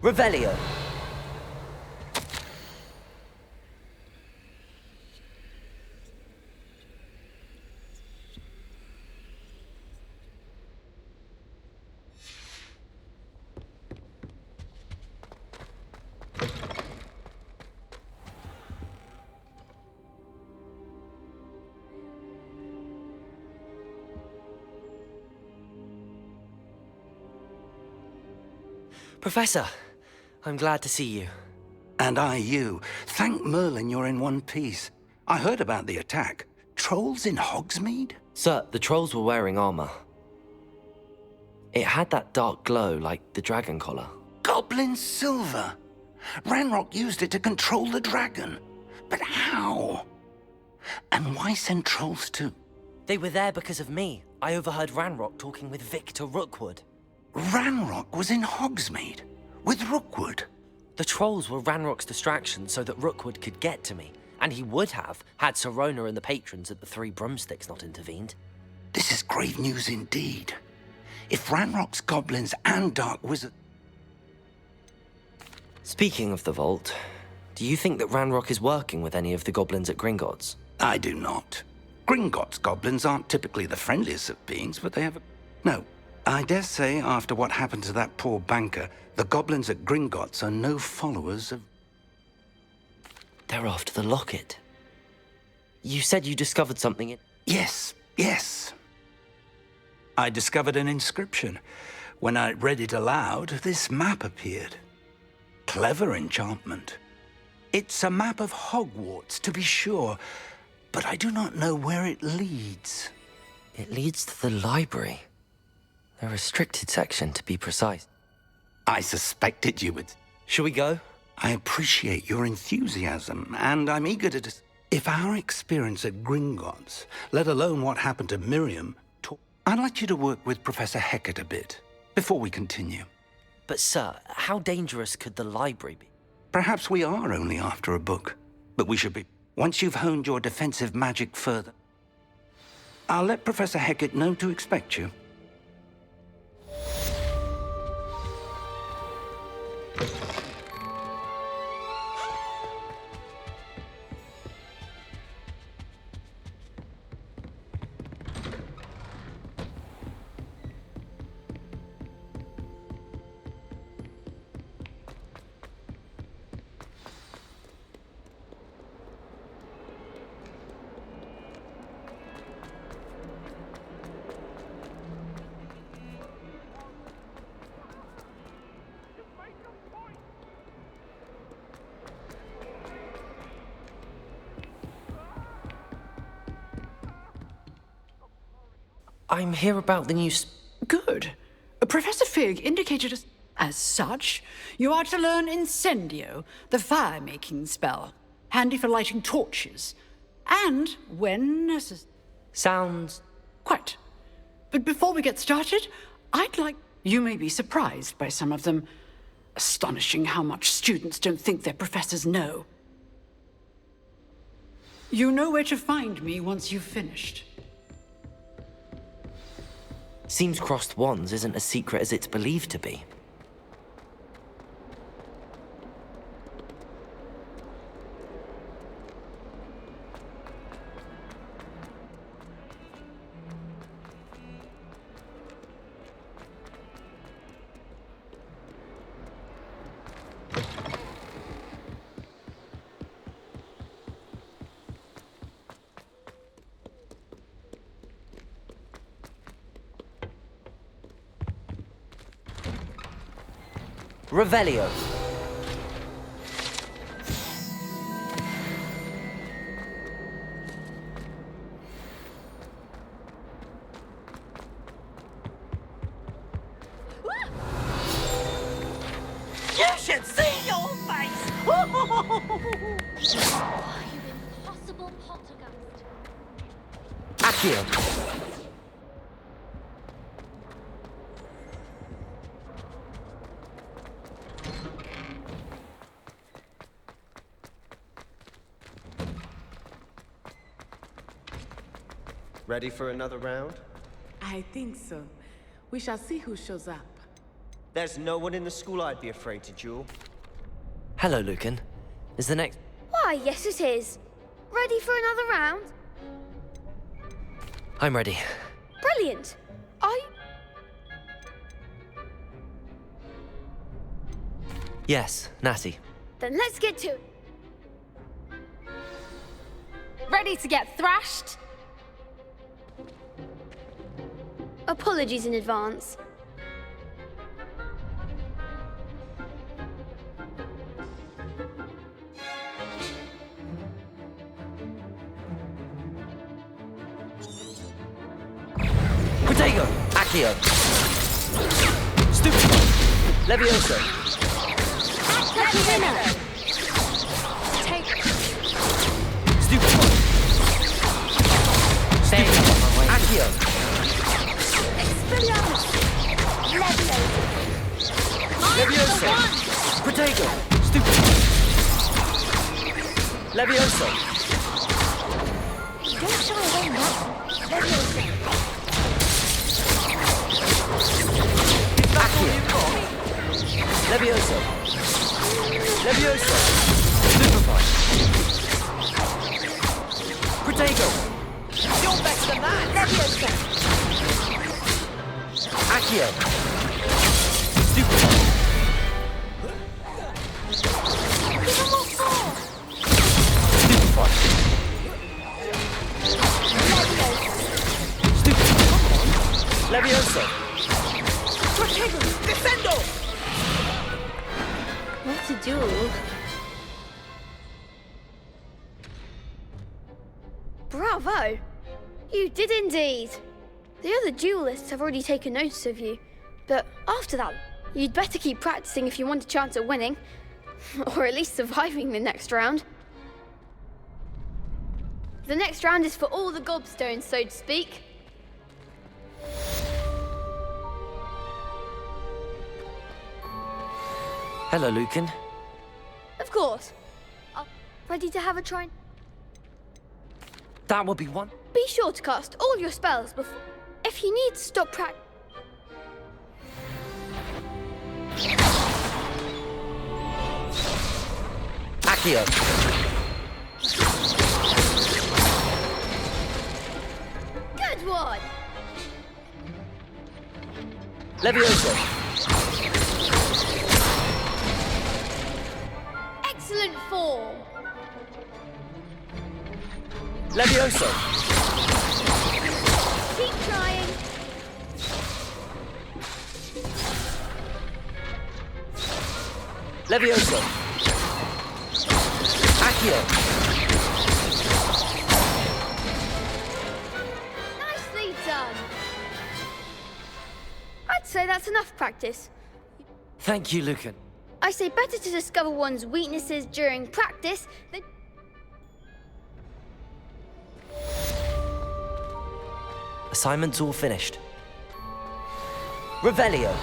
Revelio. Professor, I'm glad to see you. And I you. Thank Merlin you're in one piece. I heard about the attack. Trolls in Hogsmeade? Sir, the trolls were wearing armor. It had that dark glow like the dragon collar. Goblin silver! Ranrock used it to control the dragon. But how? And why send trolls to... They were there because of me. I overheard Ranrock talking with Victor Rookwood. Ranrock was in Hogsmeade? With Rookwood? The trolls were Ranrock's distraction so that Rookwood could get to me. And he would have, had Sirona and the patrons at the Three Broomsticks not intervened. This is grave news indeed. If Ranrock's goblins and dark wizard... Speaking of the vault, do you think that Ranrock is working with any of the goblins at Gringotts? I do not. Gringotts goblins aren't typically the friendliest of beings, but they have a... No, I dare say after what happened to that poor banker, the goblins at Gringotts are no followers of... They're after the locket. You said you discovered something in... Yes. I discovered an inscription. When I read it aloud, this map appeared. Clever enchantment. It's a map of Hogwarts, to be sure, but I do not know where it leads. It leads to the library. The restricted section, to be precise. I suspected you would. Shall we go? I appreciate your enthusiasm, and I'm eager to... If our experience at Gringotts, let alone what happened to Miriam, I'd like you to work with Professor Hecat a bit. before we continue. But, sir, how dangerous could the library be? Perhaps we are only after a book, but we should be. Once you've honed your defensive magic further, I'll let Professor Hecat know to expect you. I'm here about the new... Good. Professor Fig indicated as such, you are to learn Incendio, the fire-making spell, handy for lighting torches, and when necessary... Sounds... Quite. But before we get started, I'd like... You may be surprised by some of them. Astonishing how much students don't think their professors know. You know where to find me once you've finished. Seems crossed wands isn't as secret as it's believed to be. Revelio. You should see your face! You impossible poltergeist. Accio. Ready for another round? I think so. We shall see who shows up. There's no one in the school I'd be afraid to duel. Hello, Lucan. Is the next... Why, yes it is. Ready for another round? I'm ready. Brilliant. Yes, Natty. Then let's get to it. Ready to get thrashed? Apologies in advance. Protego. Accio. Stupid. Levioso. Take. Stupid. Stay. Accio. Levioso. Protego. Stupid. Levioso. Don't shy away now. Levioso. Levioso. Levioso. Stupefy. Protego. You're better than that! Levioso. Accio. Stupefy. Give him more force. Stupefy. Levioso. Levioso. Protego! Defendo! What a duel. Bravo! You did indeed. The other duelists have already taken notice of you, but after that, you'd better keep practicing if you want a chance at winning, or at least surviving the next round. The next round is for all the gobstones, so to speak. Hello, Lucan. Of course. Ready to have a try? That would be one. Be sure to cast all your spells before. If you need to stop practice. Accio. Good one. Levioso. Excellent form. Levioso. Keep trying. Levioso. Accio. Nicely done. I'd say that's enough practice. Thank you, Lucan. I say better to discover one's weaknesses during practice than... Assignment's all finished. Revelio.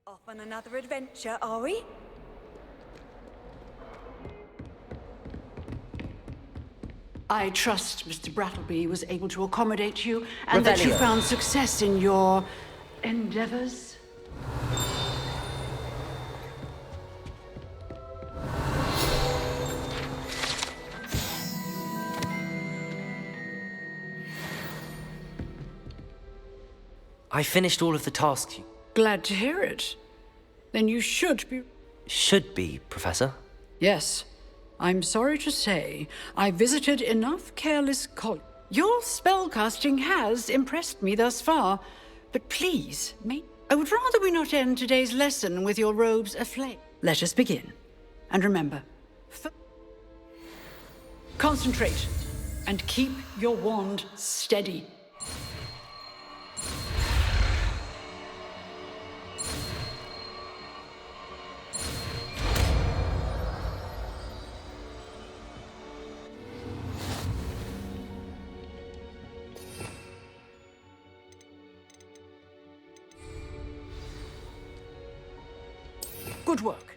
Off on another adventure, are we? I trust Mr. Brattleby was able to accommodate you and that you Revelio. found success in your endeavors. I finished all of the tasks you... Glad to hear it. Then you should be... Should be, Professor. Yes. I'm sorry to say, I visited enough careless Your spellcasting has impressed me thus far, but please, I would rather we not end today's lesson with your robes aflame. Let us begin. And remember, concentrate and keep your wand steady. Good work.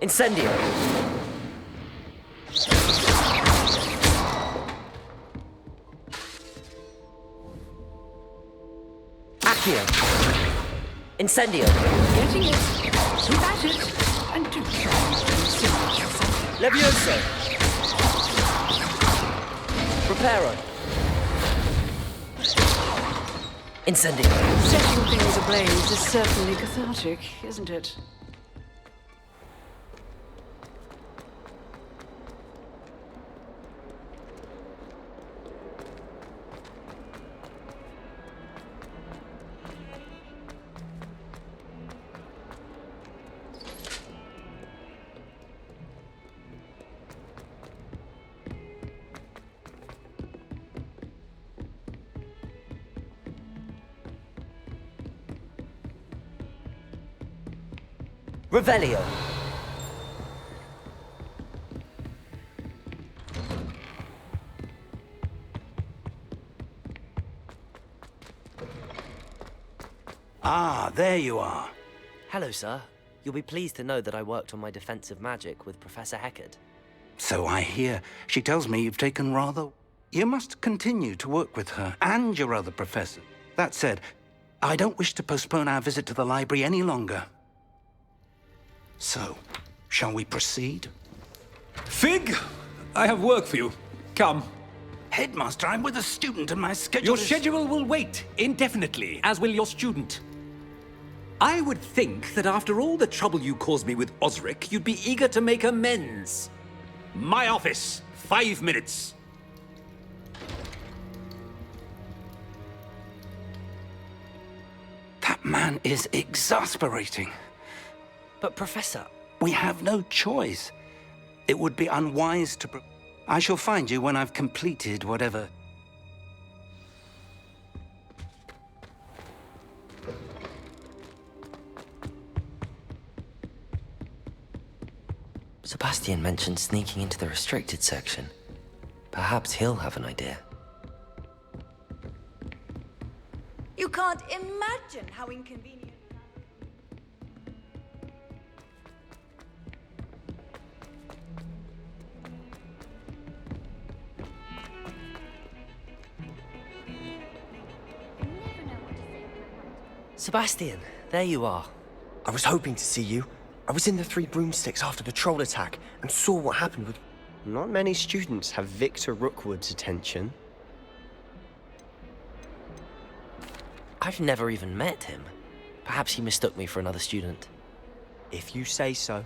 Incendio. Accio. Incendio. Getting it. Keep at it. And do try to simulate yourself. Levioso. Preparo. Incendio. Setting things ablaze is certainly cathartic, isn't it? Revelio. Ah, there you are. Hello, sir. You'll be pleased to know that I worked on my defensive magic with Professor Heckard. So I hear. She tells me you've taken rather... You must continue to work with her and your other professor. That said, I don't wish to postpone our visit to the library any longer. So, shall we proceed? Fig, I have work for you. Come. Headmaster, I'm with a student and my schedule Your is... schedule will wait indefinitely, as will your student. I would think that after all the trouble you caused me with Osric, you'd be eager to make amends. My office, 5 minutes. That man is exasperating. But, Professor... We have no choice. It would be unwise to... I shall find you when I've completed whatever... Sebastian mentioned sneaking into the restricted section. Perhaps he'll have an idea. You can't imagine how inconvenient. Sebastian, there you are. I was hoping to see you. I was in the Three Broomsticks after the troll attack and saw what happened with... Not many students have Victor Rookwood's attention. I've never even met him. Perhaps he mistook me for another student. If you say so.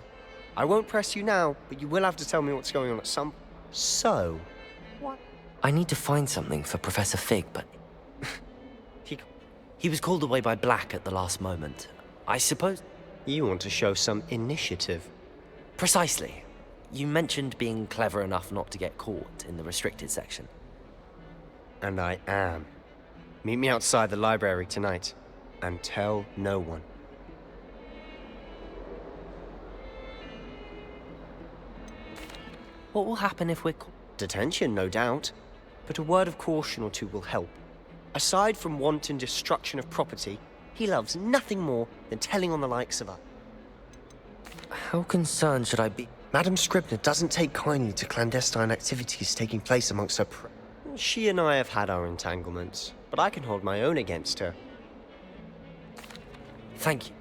I won't press you now, but you will have to tell me what's going on at some... So? What? I need to find something for Professor Fig, but... He was called away by Black at the last moment. I suppose... You want to show some initiative. Precisely. You mentioned being clever enough not to get caught in the restricted section. And I am. Meet me outside the library tonight, and tell no one. What will happen if we're... Detention, no doubt. But a word of caution or two will help. Aside from wanton destruction of property, he loves nothing more than telling on the likes of us. How concerned should I be? Madam Scribner doesn't take kindly to clandestine activities taking place amongst her She and I have had our entanglements, but I can hold my own against her. Thank you.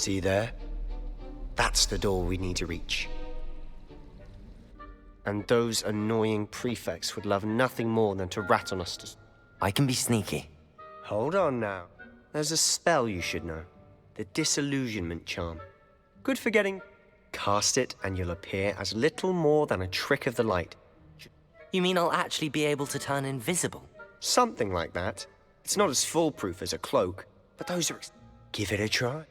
See there? That's the door we need to reach. And those annoying prefects would love nothing more than to rat on us to... I can be sneaky. Hold on now. There's a spell you should know. The disillusionment charm. Good for getting... Cast it and you'll appear as little more than a trick of the light. You mean I'll actually be able to turn invisible? Something like that. It's not as foolproof as a cloak, but those are... Give it a try.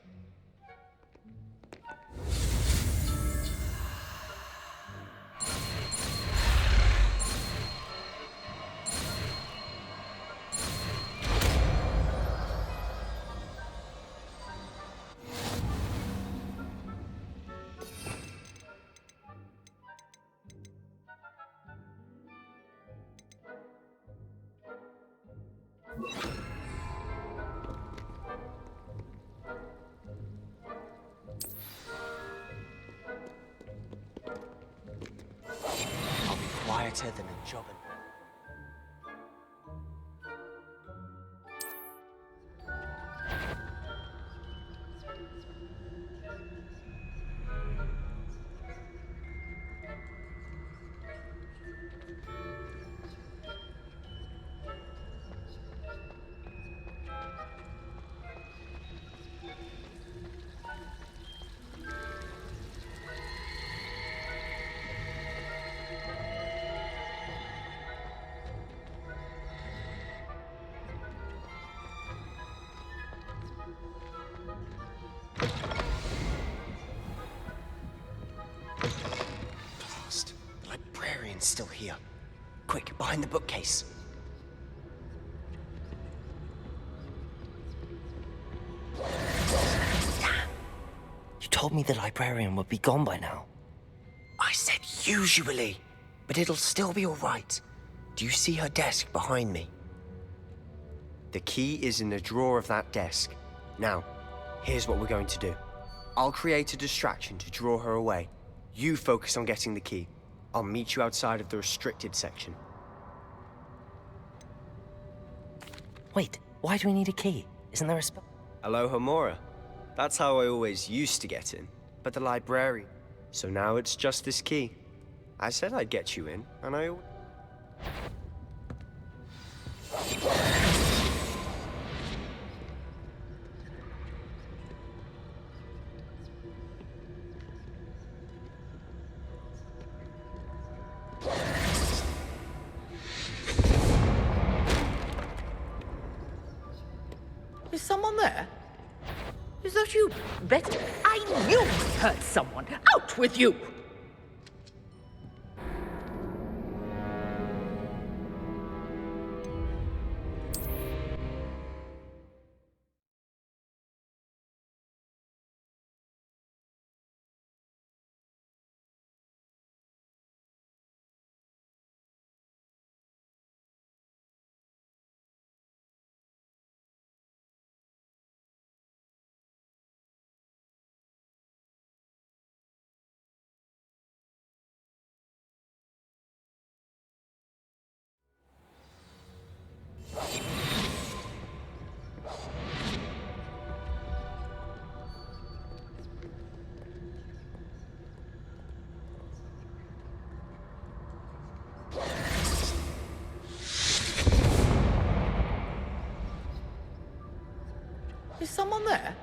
Quieter than a jobbing. still here. Quick, behind the bookcase. Damn. You told me the librarian would be gone by now. I said usually, but it'll still be all right. Do you see her desk behind me? The key is in the drawer of that desk. Now, here's what we're going to do. I'll create a distraction to draw her away. You focus on getting the key. I'll meet you outside of the restricted section. Wait, why do we need a key? Isn't there a spell? Hello, Homora. That's how I always used to get in. But the librarian. So now it's just this key. I said I'd get you in, and I... Is someone there? Is that you, Betty? I knew I heard someone. Out with you! Is someone there?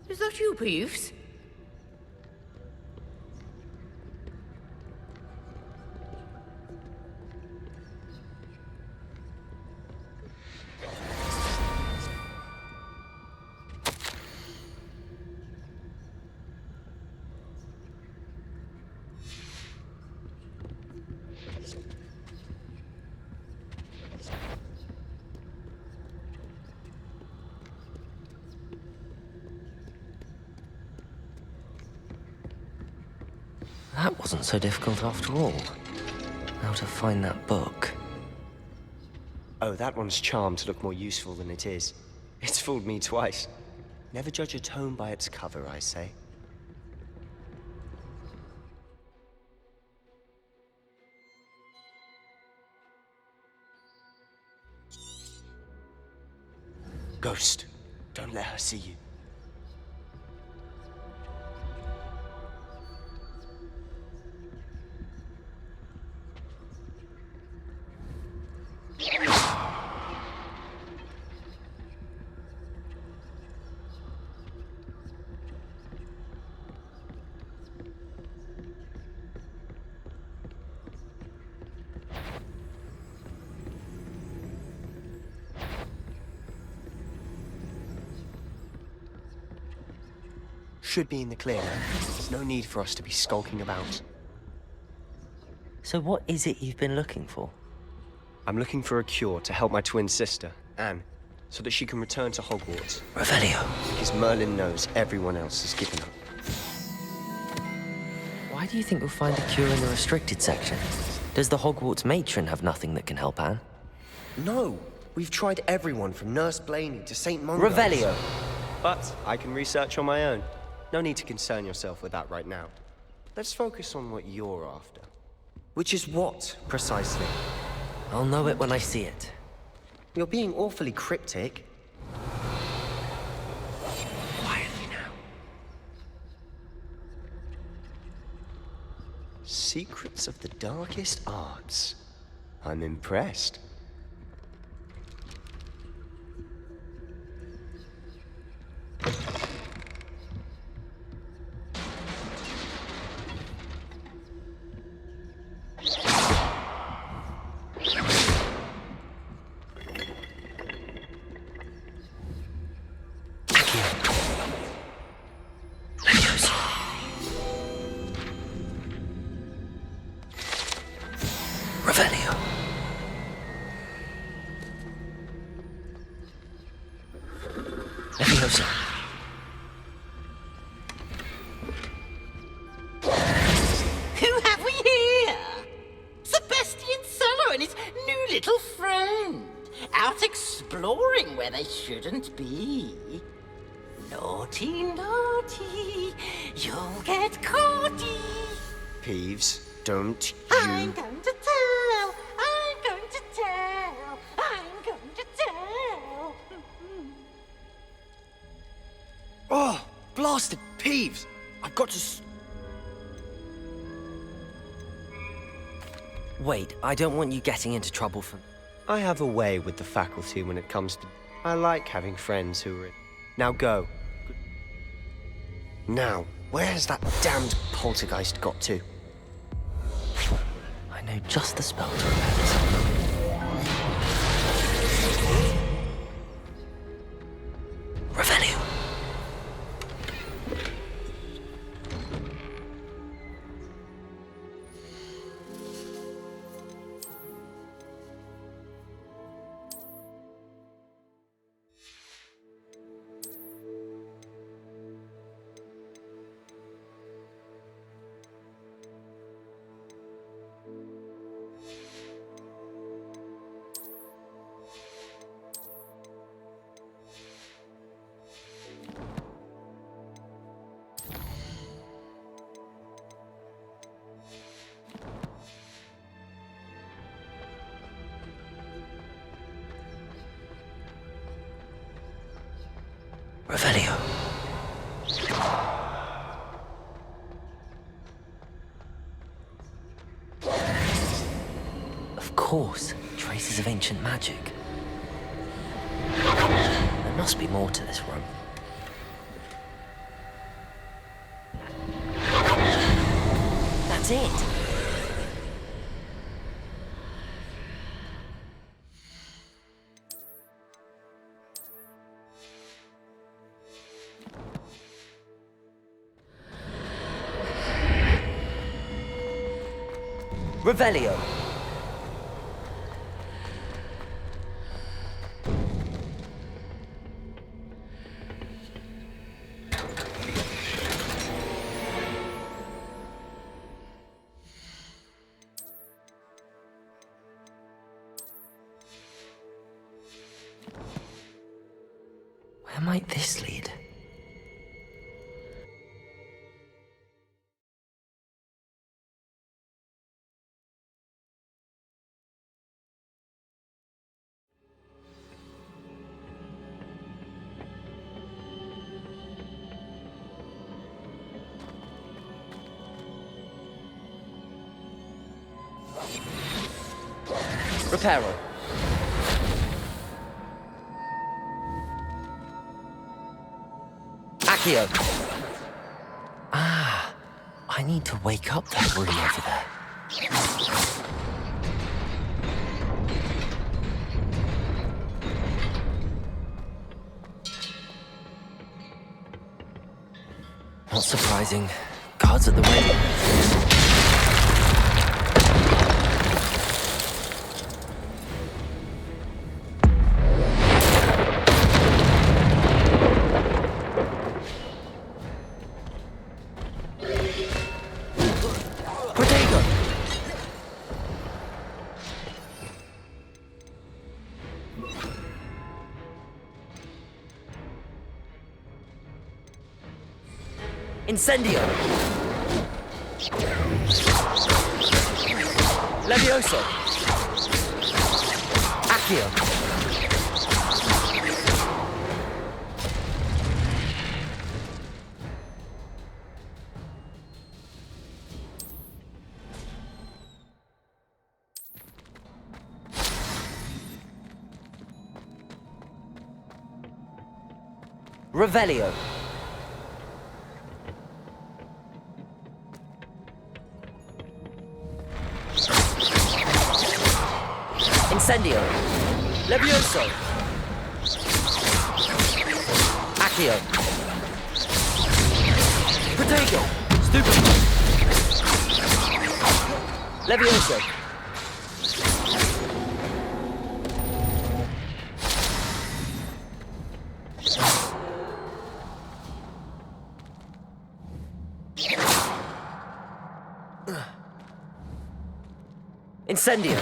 Is that you, Peeves? That wasn't so difficult after all. How to find that book. Oh, that one's charmed to look more useful than it is. It's fooled me twice. Never judge a tome by its cover, I say. Ghost, don't let her see you. Should be in the clear now. There's no need for us to be skulking about. So what is it you've been looking for? I'm looking for a cure to help my twin sister, Anne, so that she can return to Hogwarts. Revelio. Because Merlin knows everyone else has given up. Why do you think we'll find a cure in the restricted section? Does the Hogwarts matron have nothing that can help Anne? No! We've tried everyone from Nurse Blaney to St. Mungo. Revelio! But I can research on my own. No need to concern yourself with that right now. Let's focus on what you're after. Which is what, precisely? I'll know it when I see it. You're being awfully cryptic. Quietly now. Secrets of the darkest arts. I'm impressed. Leviosa. Who have we here? Sebastian Solo and his new little friend. Out exploring where they shouldn't be. Naughty, naughty, you'll get caughty. Peeves, don't I'm you... going to tell, I'm going to tell, I'm going to tell. Oh, blasted Peeves! I've got to... Wait, I don't want you getting into trouble for... I have a way with the faculty when it comes to... I like having friends who are in... Now go. Now, where has that damned poltergeist got to? I know just the spell to repair this. Revelio. Revelio. Of course, traces of ancient magic. There must be more to this room. That's it. Revelio. Where might this lead? Reparo. Accio. Ah, I need to wake up that room over there. Not surprising. Guards at the ready. Incendio! Levioso! Accio! Revelio! Incendio! Levioso! Accio! Protego! Stupid! Levioso! Incendio.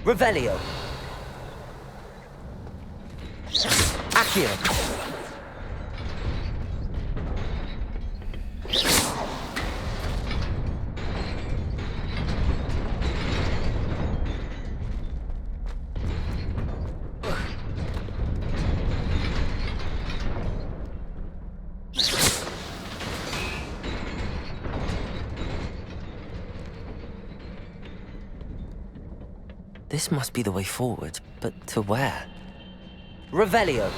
Revelio. Accio. This must be the way forward, but to where? Revelio.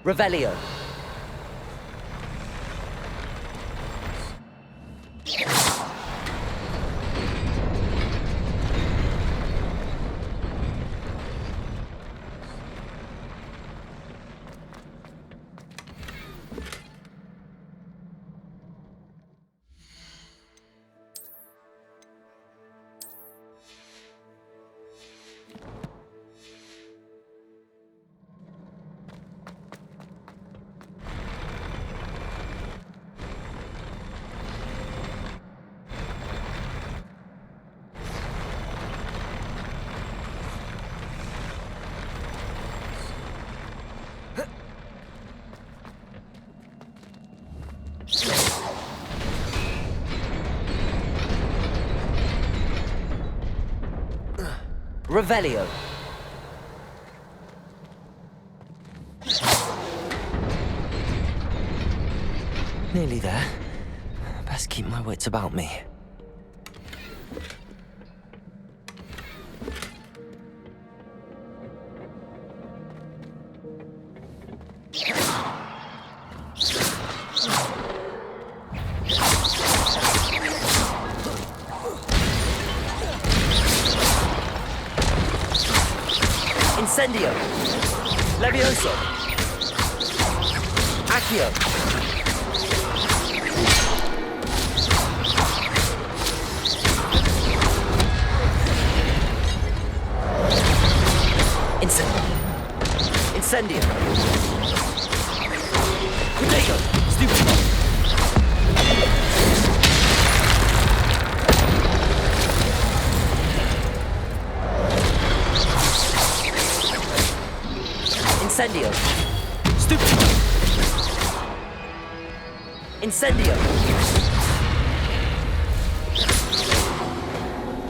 Revelio. Revelio. Nearly there. Best keep my wits about me. Incendio. Levioso. Accio. Incendio. Protego. Stupid. Incendio. Stupid. Incendio.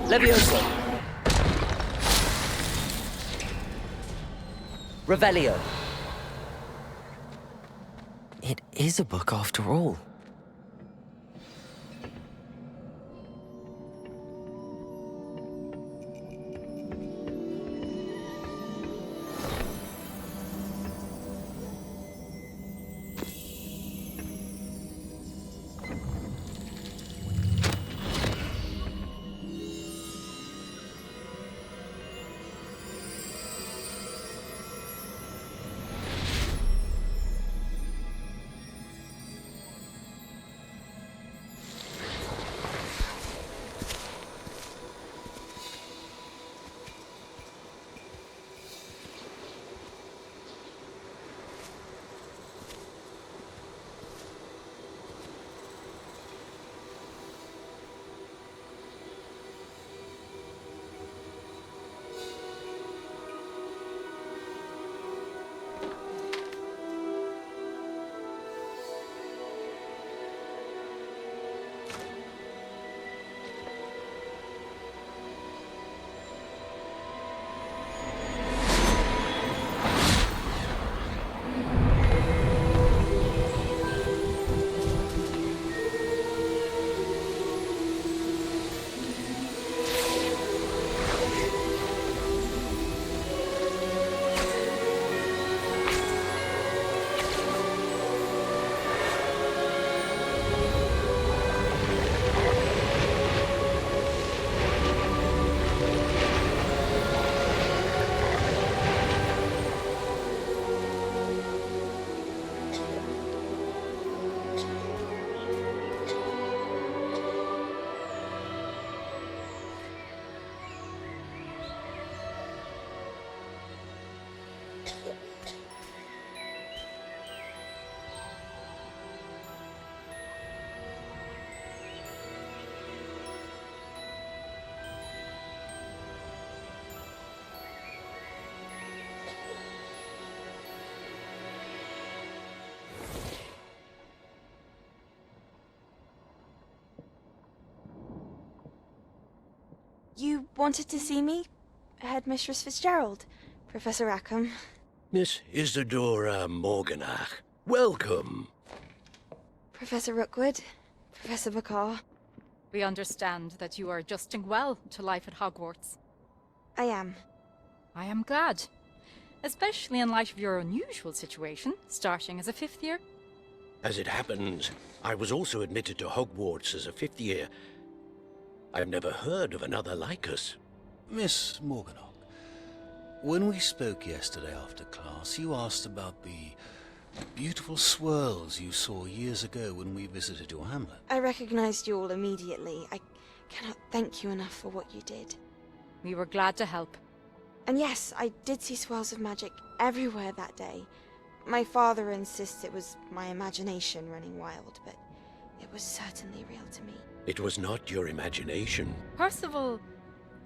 Levioso. Revelio. It is a book after all. wanted to see me? Headmistress Fitzgerald, Professor Rackham. Miss Isadora Morganach, welcome. Professor Rookwood, Professor McCaw. We understand that you are adjusting well to life at Hogwarts. I am. I am glad. Especially in light of your unusual situation, starting as a 5th year. As it happens, I was also admitted to Hogwarts as a 5th year. I've never heard of another like us. Miss Morganach, when we spoke yesterday after class, you asked about the beautiful swirls you saw years ago when we visited your hamlet. I recognized you all immediately. I cannot thank you enough for what you did. We were glad to help. And yes, I did see swirls of magic everywhere that day. My father insists it was my imagination running wild, but it was certainly real to me. It was not your imagination. Percival,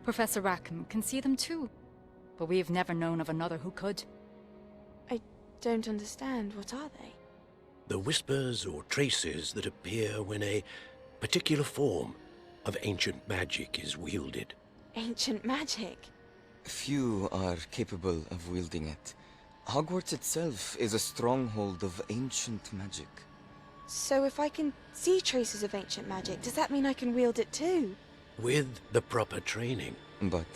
Professor Rackham can see them too. But we have never known of another who could. I don't understand. What are they? The whispers or traces that appear when a particular form of ancient magic is wielded. Ancient magic? Few are capable of wielding it. Hogwarts itself is a stronghold of ancient magic. So if I can see traces of ancient magic, does that mean I can wield it too? With the proper training. But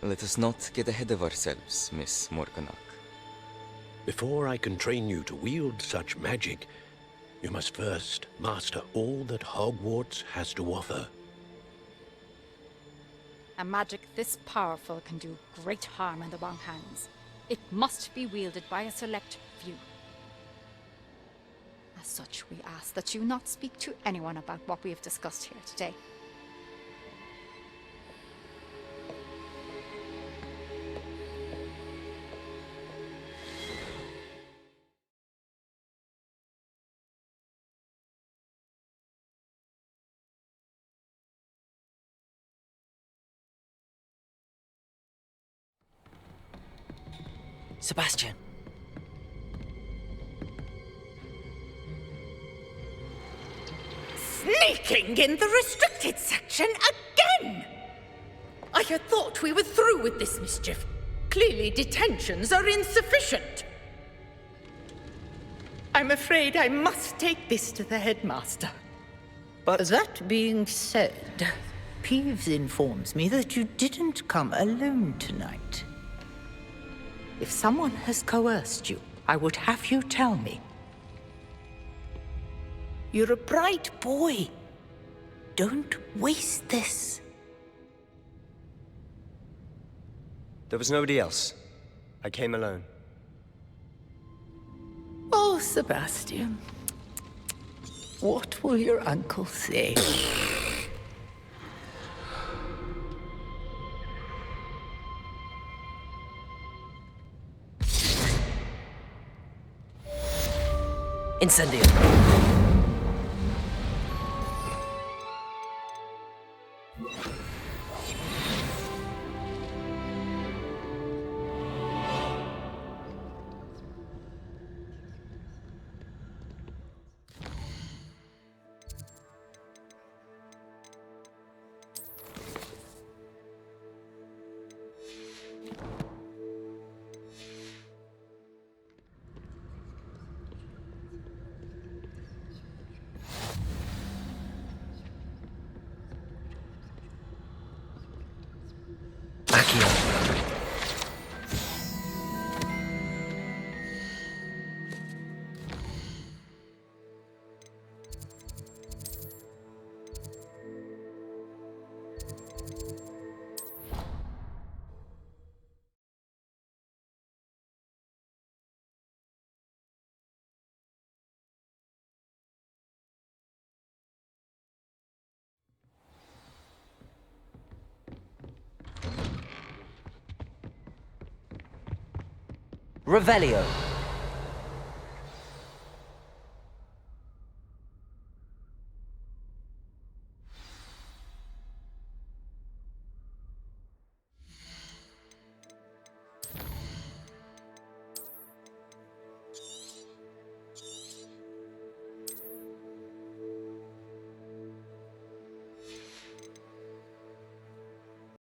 let us not get ahead of ourselves, Miss Morganach. Before I can train you to wield such magic, you must first master all that Hogwarts has to offer. A magic this powerful can do great harm in the wrong hands. It must be wielded by a select few. As such, we ask that you not speak to anyone about what we have discussed here today. Sebastian. Sneaking in the restricted section again! I had thought we were through with this mischief. Clearly detentions are insufficient. I'm afraid I must take this to the headmaster. But that being said, Peeves informs me that you didn't come alone tonight. If someone has coerced you, I would have you tell me. You're a bright boy. Don't waste this. There was nobody else. I came alone. Oh, Sebastian. What will your uncle say? Incendio. Revelio.